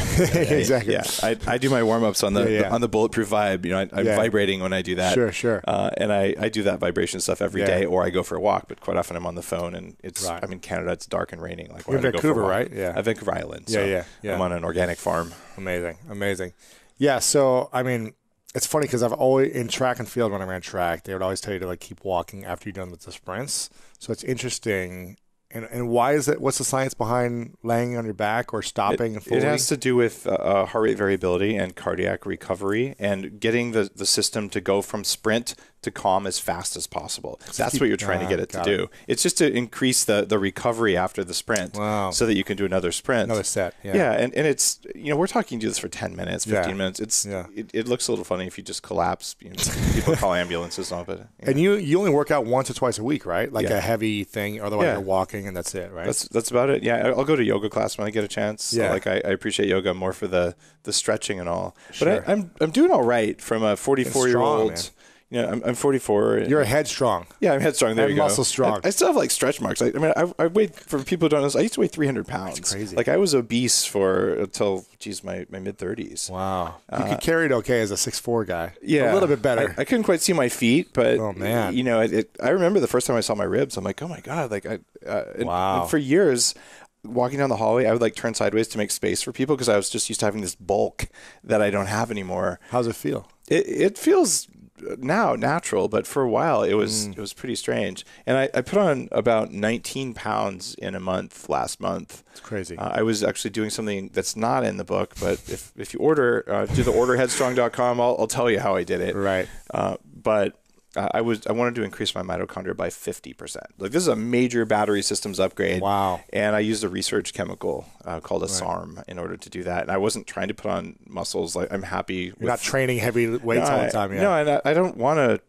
Exactly. Yeah, I do my warm ups on the Bulletproof Vibe. You know, I'm vibrating when I do that. Sure. And I do that vibration stuff every day, or I go for a walk. But quite often I'm on the phone, and it's I'm in Canada. It's dark and raining. Like you're in Vancouver, right? Yeah, I'm Vancouver Island. So yeah. I'm on an organic farm. Amazing. Yeah. So I mean, it's funny because I've always in track and field when I ran track, they would always tell you to like keep walking after you're done with the sprints. So it's interesting. And why is it? What's the science behind laying on your back or stopping? It has to do with heart rate variability and cardiac recovery, and getting the system to go from sprint to calm as fast as possible. That's what you're trying to get it to do. It's just to increase the recovery after the sprint, so that you can do another sprint, another set. And it's we're talking do this for 10 minutes, 15 minutes. It looks a little funny if you just collapse. People call ambulances off it. And you only work out once or twice a week, right? Like a heavy thing. Otherwise, you're walking. And that's it, right? That's about it. Yeah, I'll go to yoga class when I get a chance. Yeah, like I appreciate yoga more for the stretching and all. But I'm doing all right from a 44-year-old. You know, I'm 44. You're headstrong. Yeah, I'm headstrong. There you go. Muscle strong. I still have like stretch marks. I mean, I weighed, for people who don't know, I used to weigh 300 pounds. That's crazy. Like I was obese until my mid 30s. Wow. You could carry it okay as a 6'4" guy. Yeah, a little bit better. I couldn't quite see my feet, but oh man, you know, I remember the first time I saw my ribs. I'm like, oh my god, like wow. And for years, walking down the hallway, I would like turn sideways to make space for people because I was just used to having this bulk that I don't have anymore. How's it feel? It feels now natural, but for a while it was pretty strange. And I put on about 19 pounds in a month last month. It's crazy. I was actually doing something that's not in the book, but if you order do the orderheadstrong.com, I'll tell you how I did it. Right. But I wanted to increase my mitochondria by 50%. Like this is a major battery systems upgrade. Wow. And I used a research chemical called a SARM in order to do that. And I wasn't trying to put on muscles. Like I'm happy. You're not training heavy weights all the time. Yeah. No, and I don't want to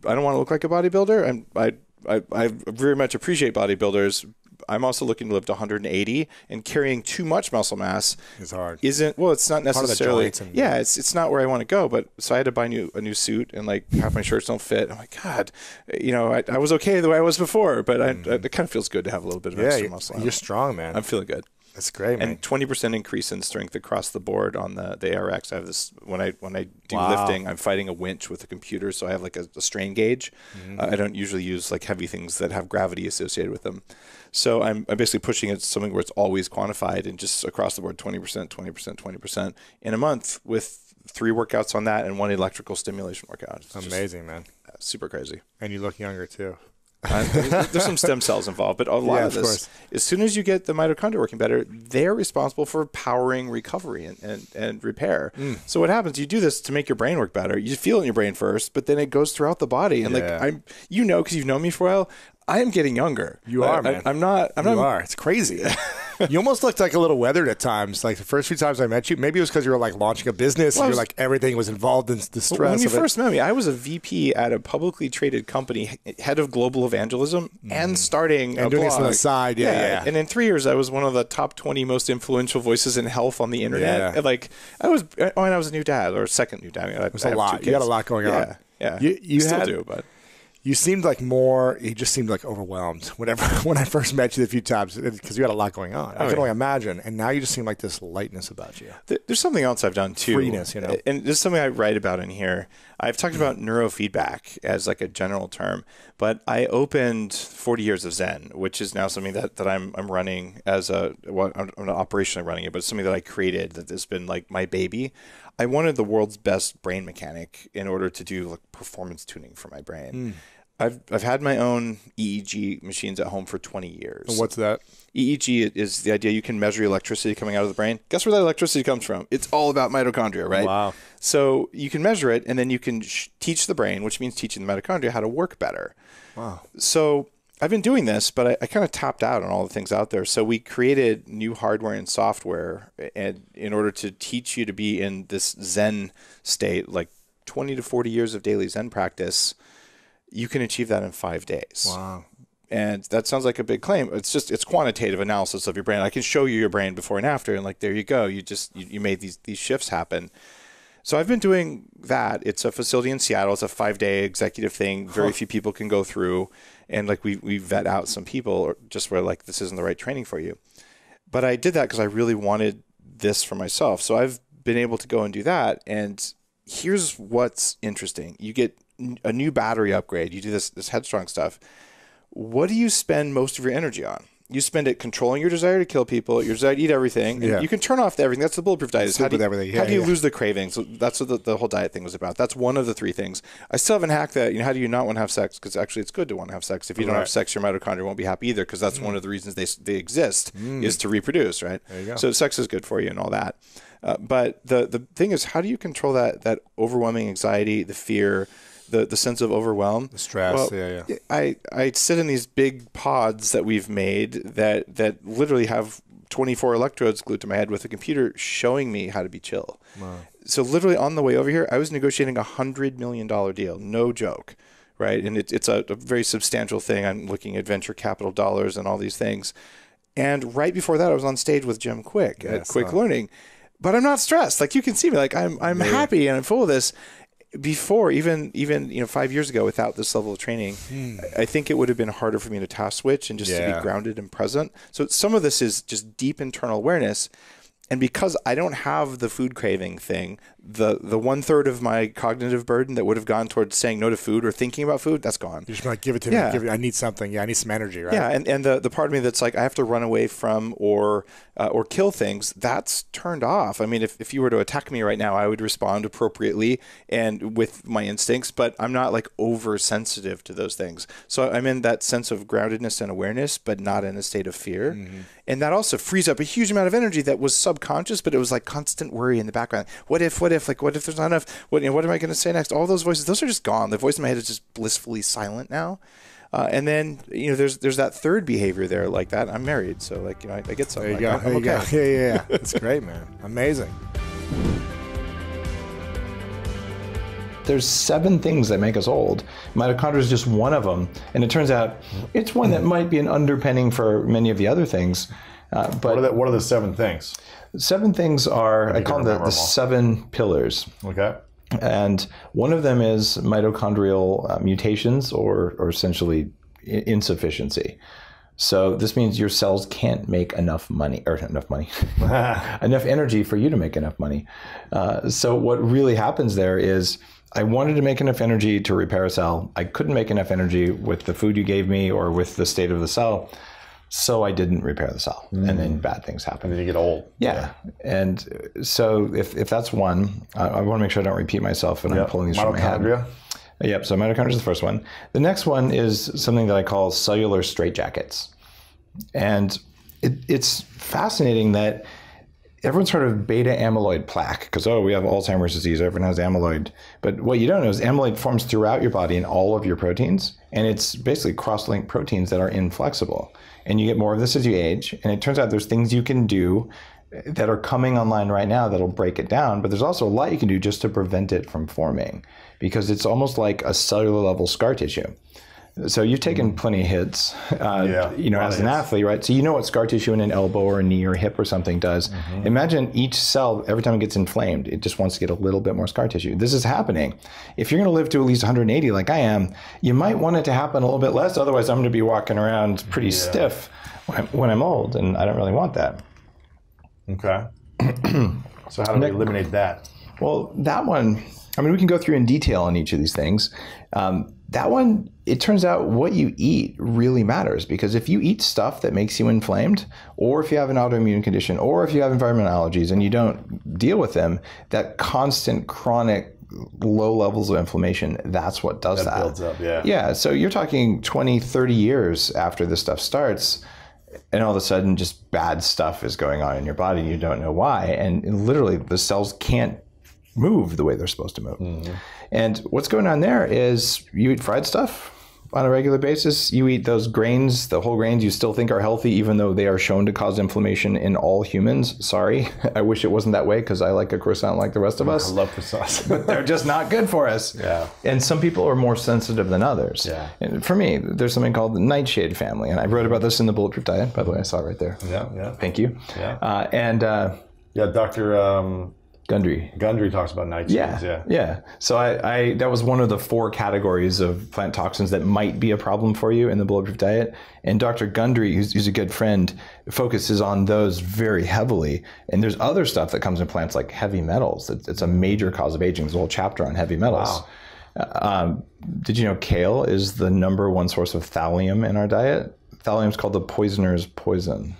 look like a bodybuilder. I very much appreciate bodybuilders. I'm also looking to live to 180, and carrying too much muscle mass is hard. It's not necessarily. It's not where I want to go. But so I had to buy a new suit, and like half my shirts don't fit. I'm like, God, I was okay the way I was before, but it kind of feels good to have a little bit of extra muscle. You're strong, man. I'm feeling good. That's great, man. And 20% increase in strength across the board on the ARX. I have this when I do lifting, I'm fighting a winch with a computer, so I have like a strain gauge. I don't usually use like heavy things that have gravity associated with them. So I'm basically pushing it to something where it's always quantified and just across the board 20%, 20%, 20% in a month with 3 workouts on that and 1 electrical stimulation workout. It's amazing, man. Super crazy. And you look younger too. There's some stem cells involved, but a lot of this, as soon as you get the mitochondria working better, they're responsible for powering recovery and repair. So what happens, you do this to make your brain work better. You feel it in your brain first, but then it goes throughout the body. And because you've known me for a while, I am getting younger. You are, man. I'm not. It's crazy. You almost looked like a little weathered at times. Like the first few times I met you, maybe it was because you were like launching a business and you're like everything was involved in the stress. When you first met me, I was a VP at a publicly traded company, head of global evangelism, and starting and a doing blog. this on the side. Yeah. And in 3 years, I was one of the top 20 most influential voices in health on the internet. And like I was a new dad or second new dad. It was a lot. You got a lot going on. Yeah. You still do, but. You seemed like you just seemed like overwhelmed when I first met you a few times because you had a lot going on. I can only imagine. And now you just seem like this lightness about you. There's something else I've done too. Freeness, you know. And there's something I write about in here. I've talked about neurofeedback as like a general term, but I opened 40 Years of Zen, which is now something that I'm running as I'm not operationally running it, but it's something that I created that has been like my baby. I wanted the world's best brain mechanic in order to do like performance tuning for my brain. I've had my own EEG machines at home for 20 years. And what's that? EEG is the idea you can measure electricity coming out of the brain. Guess where that electricity comes from? It's all about mitochondria, right? Wow. So you can measure it, and then you can teach the brain, which means teaching the mitochondria how to work better. Wow. So I've been doing this, but I kind of tapped out on all the things out there. So we created new hardware and software and in order to teach you to be in this Zen state, like 20 to 40 years of daily Zen practice. You can achieve that in 5 days. Wow. And that sounds like a big claim. It's quantitative analysis of your brain. I can show you your brain before and after, and like, there you go. You made these shifts happen. So I've been doing that. It's a facility in Seattle. It's a 5-day executive thing. Very few people can go through. And like we vet out some people or just where like, this isn't the right training for you. But I did that because I really wanted this for myself. So I've been able to go and do that. And here's what's interesting. You get a new battery upgrade. You do this headstrong stuff. What do you spend most of your energy on? You spend it controlling your desire to kill people, your desire to eat everything. And you can turn off everything. That's the bulletproof diet. How do you lose the cravings? So that's what the whole diet thing was about. That's one of the 3 things. I still haven't hacked that. How do you not want to have sex? Because actually it's good to want to have sex. If you don't have sex, your mitochondria won't be happy either, because that's one of the reasons they exist is to reproduce, right? There you go. So sex is good for you and all that. But the thing is, how do you control that overwhelming anxiety, the fear, the sense of overwhelm, the stress? Well, I sit in these big pods that we've made that literally have 24 electrodes glued to my head with a computer showing me how to be chill. Wow. So literally on the way over here, I was negotiating $100 million deal, no joke, right? And it's a very substantial thing. I'm looking at venture capital dollars and all these things. And right before that, I was on stage with Jim Quick at Quick Learning. But I'm not stressed. Like, you can see me, like I'm happy and I'm full of this. Before, even 5 years ago, without this level of training, I think it would have been harder for me to task switch and just to be grounded and present. So some of this is just deep internal awareness. And because I don't have the food craving thing, the 1/3 of my cognitive burden that would have gone towards saying no to food or thinking about food, that's gone. You're just like, give it to me. I need something. I need some energy, right? Yeah, and the part of me that's like, I have to run away from or kill things, that's turned off. I mean, if you were to attack me right now, I would respond appropriately and with my instincts, but I'm not like oversensitive to those things. So I'm in that sense of groundedness and awareness, but not in a state of fear. And that also frees up a huge amount of energy that was subconscious, but it was like constant worry in the background. What if there's not enough? What am I going to say next? All those voices, those are just gone. The voice in my head is just blissfully silent now. And then, there's that third behavior there like that. I'm married, so I get something. There you go. Yeah. That's great, man. Amazing. There's 7 things that make us old. Mitochondria is just one of them. And it turns out it's one that might be an underpinning for many of the other things. But what are the 7 things? 7 things are, I call them the 7 pillars. Okay. And one of them is mitochondrial mutations or essentially insufficiency. So this means your cells can't make enough energy for you to make enough money. So what really happens there is, I wanted to make enough energy to repair a cell. I couldn't make enough energy with the food you gave me or with the state of the cell. So I didn't repair the cell. And then bad things happen. And then you get old. Yeah. And so if that's one, I want to make sure I don't repeat myself when I'm pulling these from my head. Yep. So mitochondria is the first one. The next one is something that I call cellular straitjackets. And it's fascinating that everyone's heard of beta amyloid plaque because, we have Alzheimer's disease. Everyone has amyloid. But what you don't know is amyloid forms throughout your body in all of your proteins. And it's basically cross-linked proteins that are inflexible. And you get more of this as you age. And it turns out there's things you can do that are coming online right now that'll break it down. But there's also a lot you can do just to prevent it from forming, because it's almost like a cellular level scar tissue. So you've taken plenty of hits, as an athlete, right? So you know what scar tissue in an elbow or a knee or hip or something does. Imagine each cell, every time it gets inflamed, it just wants to get a little bit more scar tissue. This is happening. If you're going to live to at least 180 like I am, you might want it to happen a little bit less. Otherwise, I'm going to be walking around pretty stiff when I'm old, and I don't really want that. Okay. So how do we eliminate that? Well, that one, I mean, we can go through in detail on each of these things. That one, it turns out what you eat really matters, because if you eat stuff that makes you inflamed, or if you have an autoimmune condition, or if you have environmental allergies and you don't deal with them, that constant chronic low levels of inflammation, that's what does that. That builds up, Yeah, so you're talking 20, 30 years after this stuff starts, and all of a sudden just bad stuff is going on in your body. You don't know why. And literally the cells can't move the way they're supposed to move. And what's going on there is you eat fried stuff on a regular basis. You eat those grains, the whole grains you still think are healthy, even though they are shown to cause inflammation in all humans. Sorry. I wish it wasn't that way, because I like a croissant like the rest of us. I love croissants. But they're just not good for us. Yeah. And some people are more sensitive than others. Yeah. And for me, there's something called the Nightshade Family. And I wrote about this in the Bulletproof Diet, by the way. I saw it right there. Yeah. Thank you. Yeah. Dr. Gundry talks about nightshades. Yeah. So I that was one of the 4 categories of plant toxins that might be a problem for you in the Bulletproof Diet. And Dr. Gundry, who's a good friend, focuses on those very heavily. And there's other stuff that comes in plants like heavy metals. It's a major cause of aging. There's a whole chapter on heavy metals. Wow. Did you know kale is the #1 source of thallium in our diet? Thallium is called the poisoner's poison.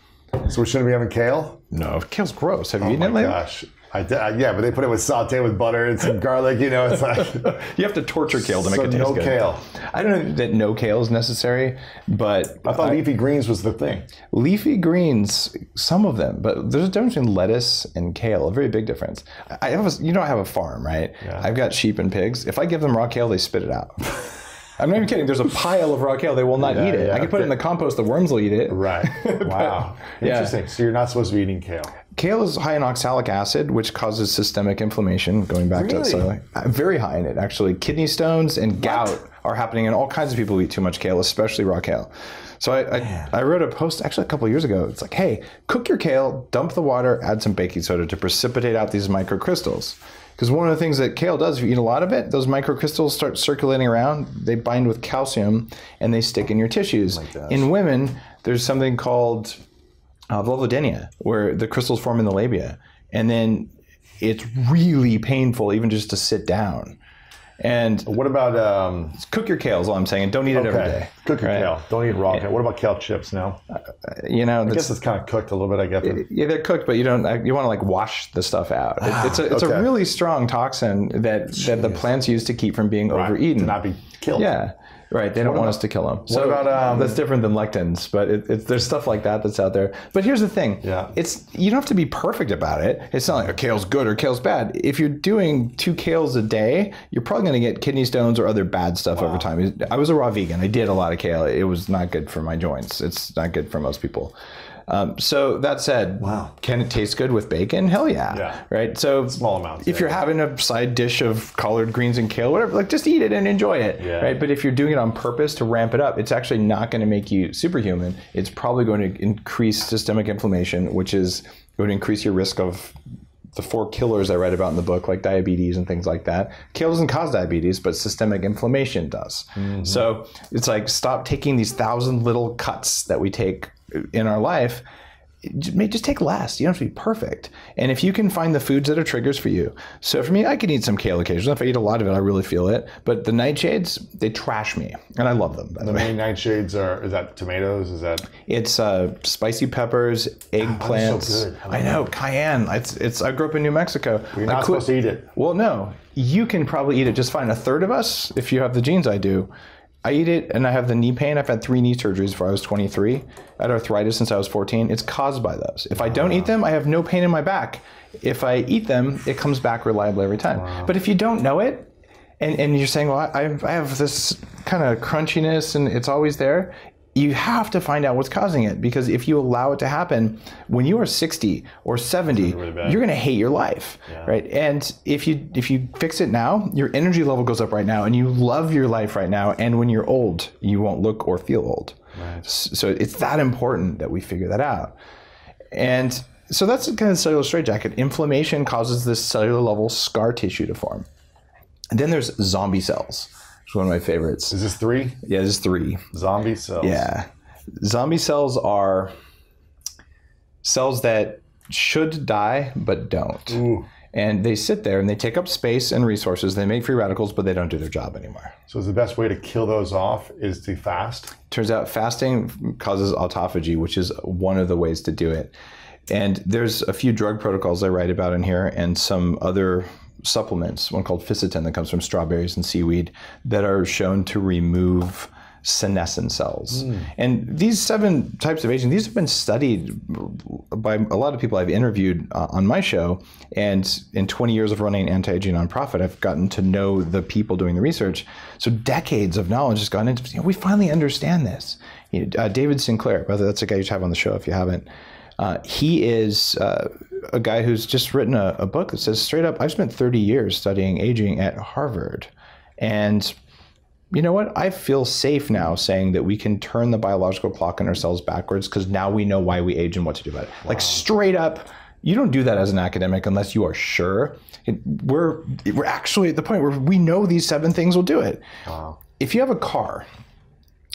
So we shouldn't be having kale? No, kale's gross. Have you eaten it lately? Oh my gosh. Yeah, but they put it with saute with butter and some garlic, it's like... You have to torture kale to make it taste good. So no kale. I don't know that no kale is necessary, but... I thought leafy greens was the thing. Leafy greens, some of them, but there's a difference between lettuce and kale, a very big difference. I have a farm, right? Yeah. I've got sheep and pigs. If I give them raw kale, they spit it out. I'm not even kidding. There's a pile of raw kale. They will not eat it. I can put it in the compost. The worms will eat it. Right. Wow. Interesting. So you're not supposed to be eating kale. Kale is high in oxalic acid, which causes systemic inflation, going back to cellular. Very high in it, actually. Kidney stones and gout are happening in all kinds of people who eat too much kale, especially raw kale. So I wrote a post actually a couple of years ago. It's like, hey, cook your kale, dump the water, add some baking soda to precipitate out these microcrystals. Because one of the things that kale does, if you eat a lot of it, those microcrystals start circulating around. They bind with calcium and they stick in your tissues. In women, there's something called vulvodynia, where the crystals form in the labia. And then it's really painful even just to sit down. And what about cook your kale is all I'm saying, and don't eat it every day. Cook your kale. Don't eat raw kale. What about kale chips now? I guess it's kind of cooked a little bit. I guess. Yeah, they're cooked, but you don't. You want to like wash the stuff out. It's a really strong toxin that the plants use to keep from being overeaten, to not be killed. Yeah. Right, they don't want us to kill them. So what about that's different than lectins, but there's stuff like that that's out there. But here's the thing: you don't have to be perfect about it. It's not like a kale's good or kale's bad. If you're doing 2 kales a day, you're probably going to get kidney stones or other bad stuff over time. I was a raw vegan. I did a lot of kale. It was not good for my joints. It's not good for most people. So that said, can it taste good with bacon? Hell yeah. Right? So small amounts. If you're having a side dish of collard greens and kale, whatever, like just eat it and enjoy it. Right? But if you're doing it on purpose to ramp it up, it's actually not going to make you superhuman. It's probably going to increase systemic inflammation, which is going to increase your risk of the 4 killers I write about in the book, like diabetes and things like that. Kale doesn't cause diabetes, but systemic inflammation does. So it's like, stop taking these 1,000 little cuts that we take in our life. Just take less. You don't have to be perfect. And if you can find the foods that are triggers for you. So for me, I can eat some kale occasionally. If I eat a lot of it, I really feel it. But the nightshades, they trash me. And I love them. The main nightshades is that tomatoes? It's spicy peppers, eggplants. So good. I know, cayenne. I grew up in New Mexico. You're not supposed to eat it. Well, no. You can probably eat it just fine. A third of us, if you have the genes I do, I eat it and I have the knee pain. I've had 3 knee surgeries before I was 23. I had arthritis since I was 14. It's caused by those. If I don't eat them, I have no pain in my back. If I eat them, it comes back reliably every time. But if you don't know it, and you're saying, well, I have this kind of crunchiness and it's always there, you have to find out what's causing it, because if you allow it to happen when you are 60 or 70, you're going to hate your life, right? And if you fix it now, your energy level goes up right now, and you love your life right now. And when you're old, you won't look or feel old. Right. So it's that important that we figure that out. And so that's kind of cellular straitjacket. Inflammation causes this cellular level scar tissue to form. And then there's zombie cells. It's one of my favorites. Is this 3? Yeah, this is 3. Zombie cells. Yeah. Zombie cells are cells that should die but don't. Ooh. And they sit there and they take up space and resources. They make free radicals, but they don't do their job anymore. So is the best way to kill those off is to fast? Turns out fasting causes autophagy, which is one of the ways to do it. And there's a few drug protocols I write about in here, and some other supplements, one called Ficitin that comes from strawberries and seaweed, that are shown to remove senescent cells. And these 7 types of aging, these have been studied by a lot of people I've interviewed on my show. And in 20 years of running an anti-aging nonprofit, I've gotten to know the people doing the research. So decades of knowledge has gone into, we finally understand this. David Sinclair, brother, that's a guy you should have on the show if you haven't. He is a guy who's just written a book that says straight up, I've spent 30 years studying aging at Harvard. And you know what? I feel safe now saying that we can turn the biological clock in our cells backwards, because now we know why we age and what to do about it. Wow. Like straight up, you don't do that as an academic unless you are sure. We're actually at the point where we know these 7 things will do it. Wow. If you have a car,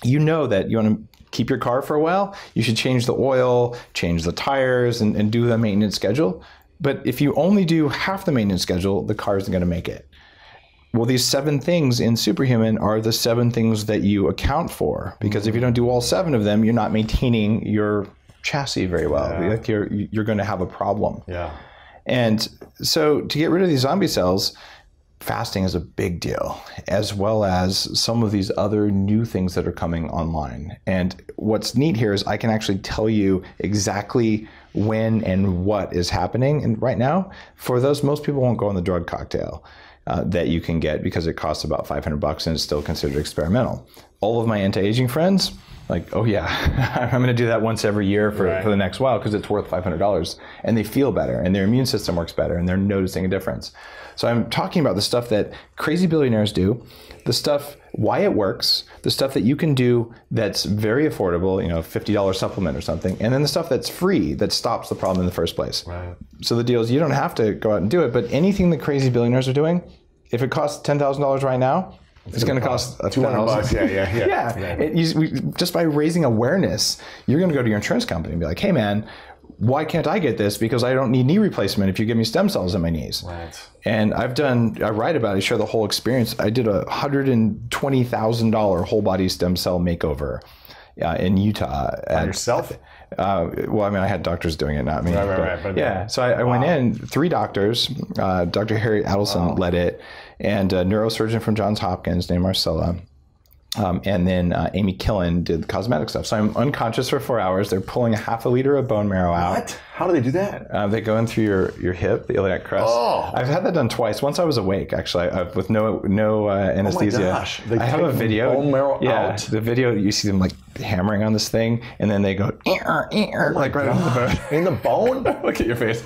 you know that you want to keep your car for a while, you should change the oil, change the tires, and do the maintenance schedule. But if you only do half the maintenance schedule, the car isn't going to make it. Well, these 7 things in Superhuman are the 7 things that you account for, because if you don't do all 7 of them, you're not maintaining your chassis very well. Yeah. Like you're going to have a problem. Yeah. And so to get rid of these zombie cells, fasting is a big deal, as well as some of these other new things that are coming online. And what's neat here is I can actually tell you exactly when and what is happening. And right now, for those, most people won't go on the drug cocktail that you can get, because it costs about $500 and it's still considered experimental. All of my anti-aging friends, like, oh yeah, I'm going to do that once every year for the next while, because it's worth $500, and they feel better and their immune system works better and they're noticing a difference. So I'm talking about the stuff that crazy billionaires do, the stuff, why it works, the stuff that you can do that's very affordable, $50 supplement or something, and then the stuff that's free that stops the problem in the first place. Right. So the deal is you don't have to go out and do it, but anything that crazy billionaires are doing, if it costs $10,000 right now, it's going to cost $200. Yeah. Just by raising awareness, you're going to go to your insurance company and be like, hey man, why can't I get this? Because I don't need knee replacement if you give me stem cells in my knees. Right. And I write about it, I share the whole experience. I did a $120,000 whole body stem cell makeover in Utah. By yourself? Well, I mean, I had doctors doing it, not me. Right. But yeah, so I went in, 3 doctors, Dr. Harry Adelson led it, and a neurosurgeon from Johns Hopkins named Marcella. And then Amy Killen did the cosmetic stuff. So I'm unconscious for 4 hours. They're pulling a half a liter of bone marrow out. What? How do they do that? They go in through your hip, the iliac crest. Oh. I've had that done twice. Once I was awake, actually, with no anesthesia. Oh my gosh. I have a video. Bone marrow out? The video, you see them like hammering on this thing, and then they go, like right on the bone. In the bone? Look at your face.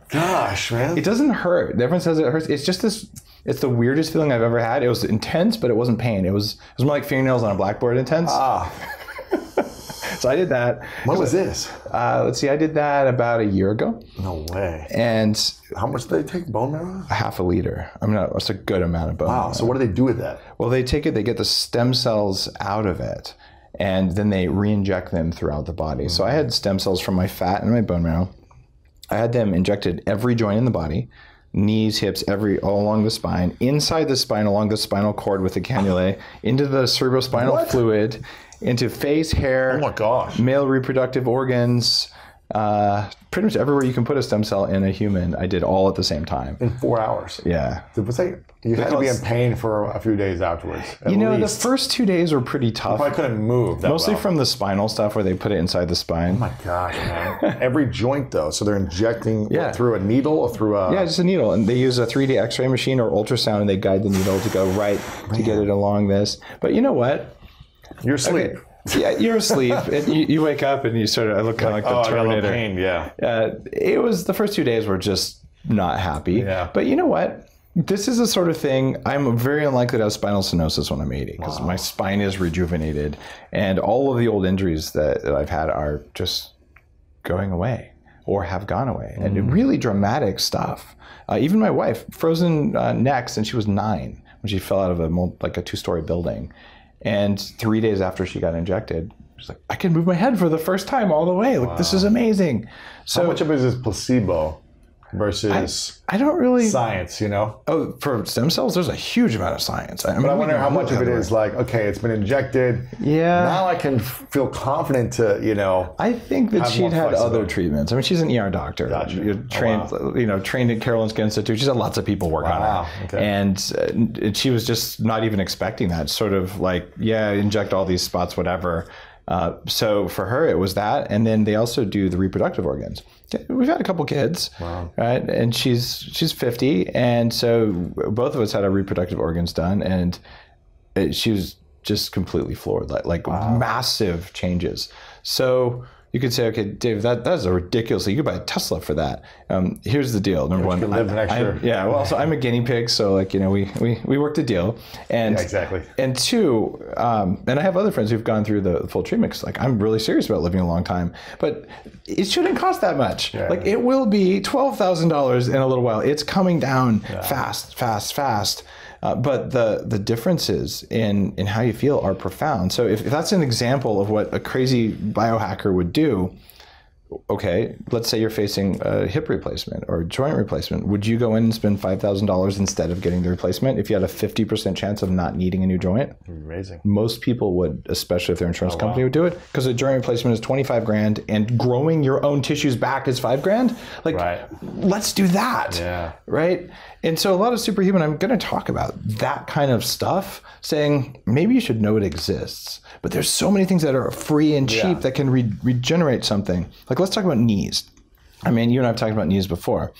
Gosh, man. It doesn't hurt. Everyone says it hurts. It's just this. It's the weirdest feeling I've ever had. It was intense, but it wasn't pain. It was more like fingernails on a blackboard intense. So I did that. When was this? Let's see. I did that about a year ago. No way. And how much do they take bone marrow? Half a liter. I mean, that's a good amount of bone marrow. Wow. So what do they do with that? Well, they take it. They get the stem cells out of it, and then they re-inject them throughout the body. So I had stem cells from my fat and my bone marrow. I had them injected every joint in the body. Knees, hips, all along the spine, inside the spine, along the spinal cord with the cannulae, into the cerebrospinal fluid, into face, hair, oh my gosh, male reproductive organs, pretty much everywhere you can put a stem cell in a human. I did all at the same time. In 4 hours? Yeah. You had to be in pain for a few days afterwards. The first 2 days were pretty tough. I couldn't move that Mostly from the spinal stuff where they put it inside the spine. Oh my gosh, man. Every joint though. So they're injecting through a needle or through a... Yeah, just a needle. And they use a 3D x-ray machine or ultrasound, and they guide the needle to go right to get it along this. But you know what? You're asleep. Okay. Yeah, you're asleep, and you wake up, and you sort of look kind of like the Terminator. Pain, yeah. It was the first 2 days were just not happy. Yeah. But you know what? This is the sort of thing, I'm very unlikely to have spinal stenosis when I'm 80 because my spine is rejuvenated, and all of the old injuries that I've had are just going away or have gone away. And really dramatic stuff. Even my wife, frozen necks, and she was 9 when she fell out of a 2-story building. And 3 days after she got injected, she's like, I can move my head for the first time all the way. Like, this is amazing. So how much of it is placebo versus I don't really science, you know? Oh, for stem cells, there's a huge amount of science. But I wonder how much of it is like, okay, it's been injected. Yeah. Now I can feel confident to, you know. I think that she'd had other treatments. I mean, she's an ER doctor. Gotcha. You're trained, trained at Karolinska Institute. She's had lots of people work on her. Okay. And she was just not even expecting that. Sort of like, inject all these spots, whatever. So for her, it was that. And then they also do the reproductive organs. We've had a couple kids, right? And she's 50. And so both of us had our reproductive organs done. And she was just completely floored, like massive changes. So you could say, okay, Dave, that's a ridiculous. You could buy a Tesla for that. Here's the deal. Number one, so I'm a guinea pig. So we worked a deal, and exactly. And two, and I have other friends who've gone through the full treatment. Cause I'm really serious about living a long time, but it shouldn't cost that much. Yeah. Like, it will be $12,000 in a little while. It's coming down fast. But the differences in how you feel are profound. So if that's an example of what a crazy biohacker would do, okay, let's say you're facing a hip replacement or a joint replacement. Would you go in and spend $5,000 instead of getting the replacement if you had a 50% chance of not needing a new joint? Amazing. Most people would, especially if their insurance company would do it, because a joint replacement is $25,000 and growing your own tissues back is $5,000. Like, let's do that. Yeah. Right. And so a lot of Superhuman, I'm going to talk about that kind of stuff, saying maybe you should know it exists, but there's so many things that are free and cheap that can regenerate something. Like, let's talk about knees. I mean, you and I have talked about knees before,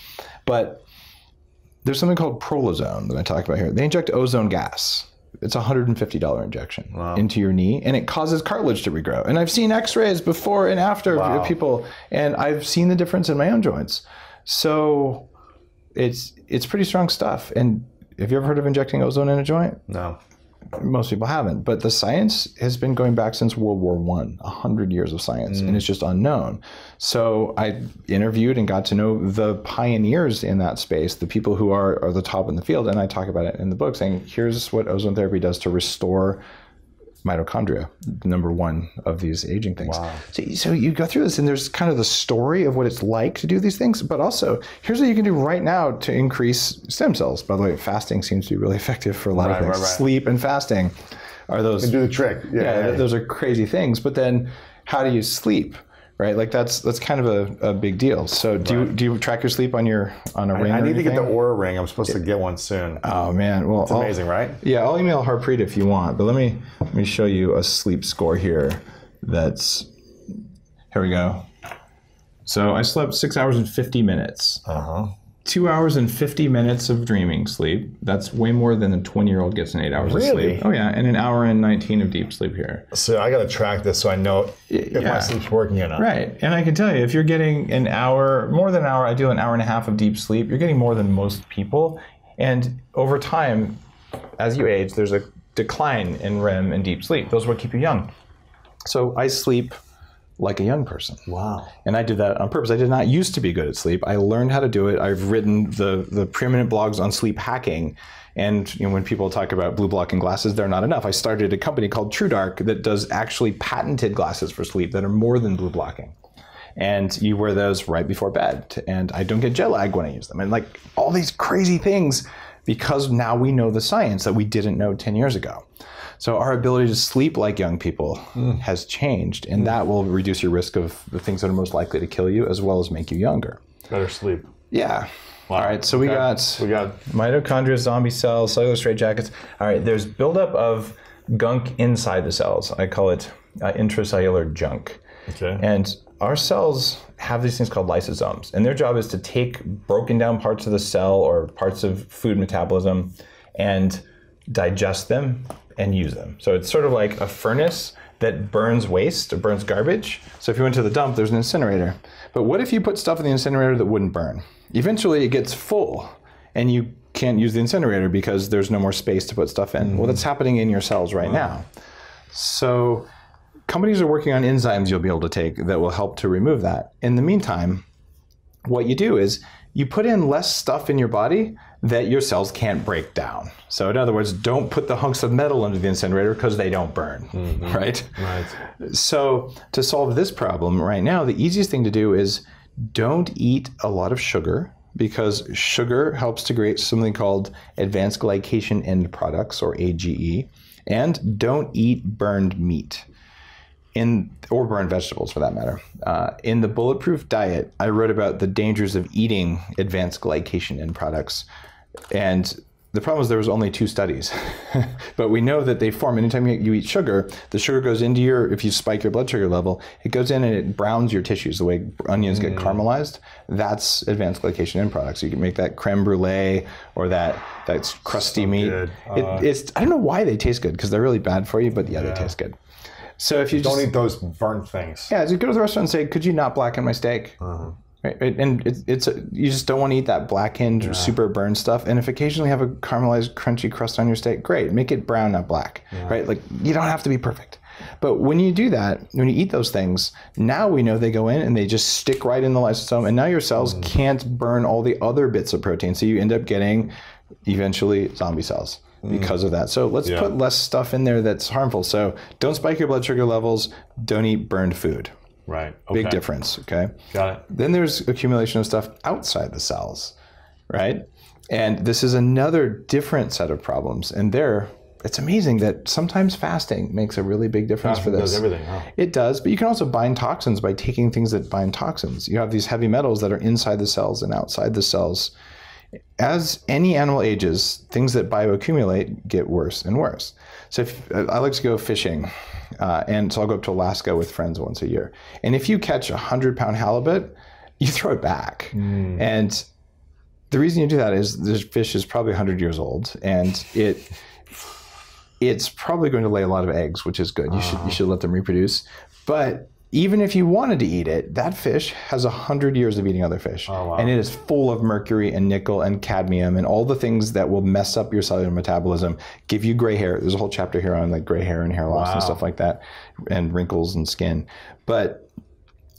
but there's something called Prolozone that I talk about here. They inject ozone gas. It's a $150 injection into your knee, and it causes cartilage to regrow. And I've seen x-rays before and after of people, and I've seen the difference in my own joints. So it's pretty strong stuff. And have you ever heard of injecting ozone in a joint? No. Most people haven't, but the science has been going back since World War I, 100 years of science, and it's just unknown. So I interviewed and got to know the pioneers in that space, the people who are the top in the field, and I talk about it in the book, saying, here's what ozone therapy does to restore mitochondria, number one of these aging things. Wow. So you go through this, and there's kind of the story of what it's like to do these things, but also here's what you can do right now to increase stem cells. By the way, fasting seems to be really effective for a lot of things. Sleep and fasting are those. They do the trick. Those are crazy things. But then, how do you sleep? Right, like that's kind of a big deal. So do you track your sleep on a ring? I need to get the Oura ring. I'm supposed to get one soon. Oh man, well, it's amazing, right? Yeah, I'll email Harpreet if you want. But let me show you a sleep score here. Here we go. So I slept 6 hours and 50 minutes. 2 hours and 50 minutes of dreaming sleep. That's way more than a 20-year-old gets in 8 hours of sleep. Oh yeah, and an hour and 19 of deep sleep here. So I got to track this so I know if my sleep's working or not. Right, and I can tell you, if you're getting an hour, more than an hour, I do an hour and a half of deep sleep, you're getting more than most people. And over time, as you age, there's a decline in REM and deep sleep. Those will keep you young. So I sleep like a young person. Wow. And I did that on purpose. I did not used to be good at sleep. I learned how to do it. I've written the preeminent blogs on sleep hacking. And when people talk about blue blocking glasses, they're not enough. I started a company called TrueDark that does actually patented glasses for sleep that are more than blue blocking. And you wear those right before bed. And I don't get jet lag when I use them. And like all these crazy things, because now we know the science that we didn't know 10 years ago. So our ability to sleep like young people has changed, and that will reduce your risk of the things that are most likely to kill you, as well as make you younger. Better sleep. Yeah. Wow. All right. So we got mitochondria, zombie cells, cellular straitjackets. All right. There's buildup of gunk inside the cells. I call it intracellular junk. Okay. And our cells have these things called lysosomes, and their job is to take broken down parts of the cell or parts of food metabolism and digest them and use them. So it's sort of like a furnace that burns waste or burns garbage. So if you went to the dump, there's an incinerator. But what if you put stuff in the incinerator that wouldn't burn? Eventually it gets full and you can't use the incinerator because there's no more space to put stuff in. Well, that's happening in your cells right now. So companies are working on enzymes you'll be able to take that will help to remove that. In the meantime, what you do is you put in less stuff in your body that your cells can't break down. So in other words, don't put the hunks of metal into the incinerator because they don't burn, right? Right. So to solve this problem right now, the easiest thing to do is don't eat a lot of sugar, because sugar helps to create something called advanced glycation end products, or AGE, and don't eat burned meat. Or burned vegetables for that matter. In the Bulletproof Diet, I wrote about the dangers of eating advanced glycation end products. And the problem is there was only 2 studies. But we know that they form anytime you eat sugar, the sugar goes into if you spike your blood sugar level, it goes in and it browns your tissues the way onions get caramelized. That's advanced glycation end products. You can make that creme brulee or that's crusty meat. I don't know why they taste good, because they're really bad for you, but yeah, they taste good. So if you don't eat those burnt things. Yeah, just go to the restaurant and say, could you not blacken my steak? Right? And you just don't want to eat that blackened or super burned stuff. And if occasionally you have a caramelized, crunchy crust on your steak, great. Make it brown, not black, right? Like, you don't have to be perfect. But when you do that, when you eat those things, now we know they go in and they just stick right in the lysosome. And now your cells can't burn all the other bits of protein. So you end up getting, eventually, zombie cells because of that. So let's put less stuff in there that's harmful. So don't spike your blood sugar levels. Don't eat burned food. Right. Okay. Big difference. Okay. Got it. Then there's accumulation of stuff outside the cells, right? And this is another different set of problems. And it's amazing that sometimes fasting makes a really big difference for this. Does everything, huh? It does, but you can also bind toxins by taking things that bind toxins. You have these heavy metals that are inside the cells and outside the cells. As any animal ages, things that bioaccumulate get worse and worse. So I like to go fishing, and so I'll go up to Alaska with friends once a year. And if you catch a 100-pound halibut, you throw it back. And the reason you do that is this fish is probably 100 years old, and it's probably going to lay a lot of eggs, which is good. You should let them reproduce. But even if you wanted to eat it, that fish has 100 years of eating other fish. And it is full of mercury and nickel and cadmium and all the things that will mess up your cellular metabolism, give you gray hair. There's a whole chapter here on like gray hair and hair loss and stuff like that, and wrinkles and skin. But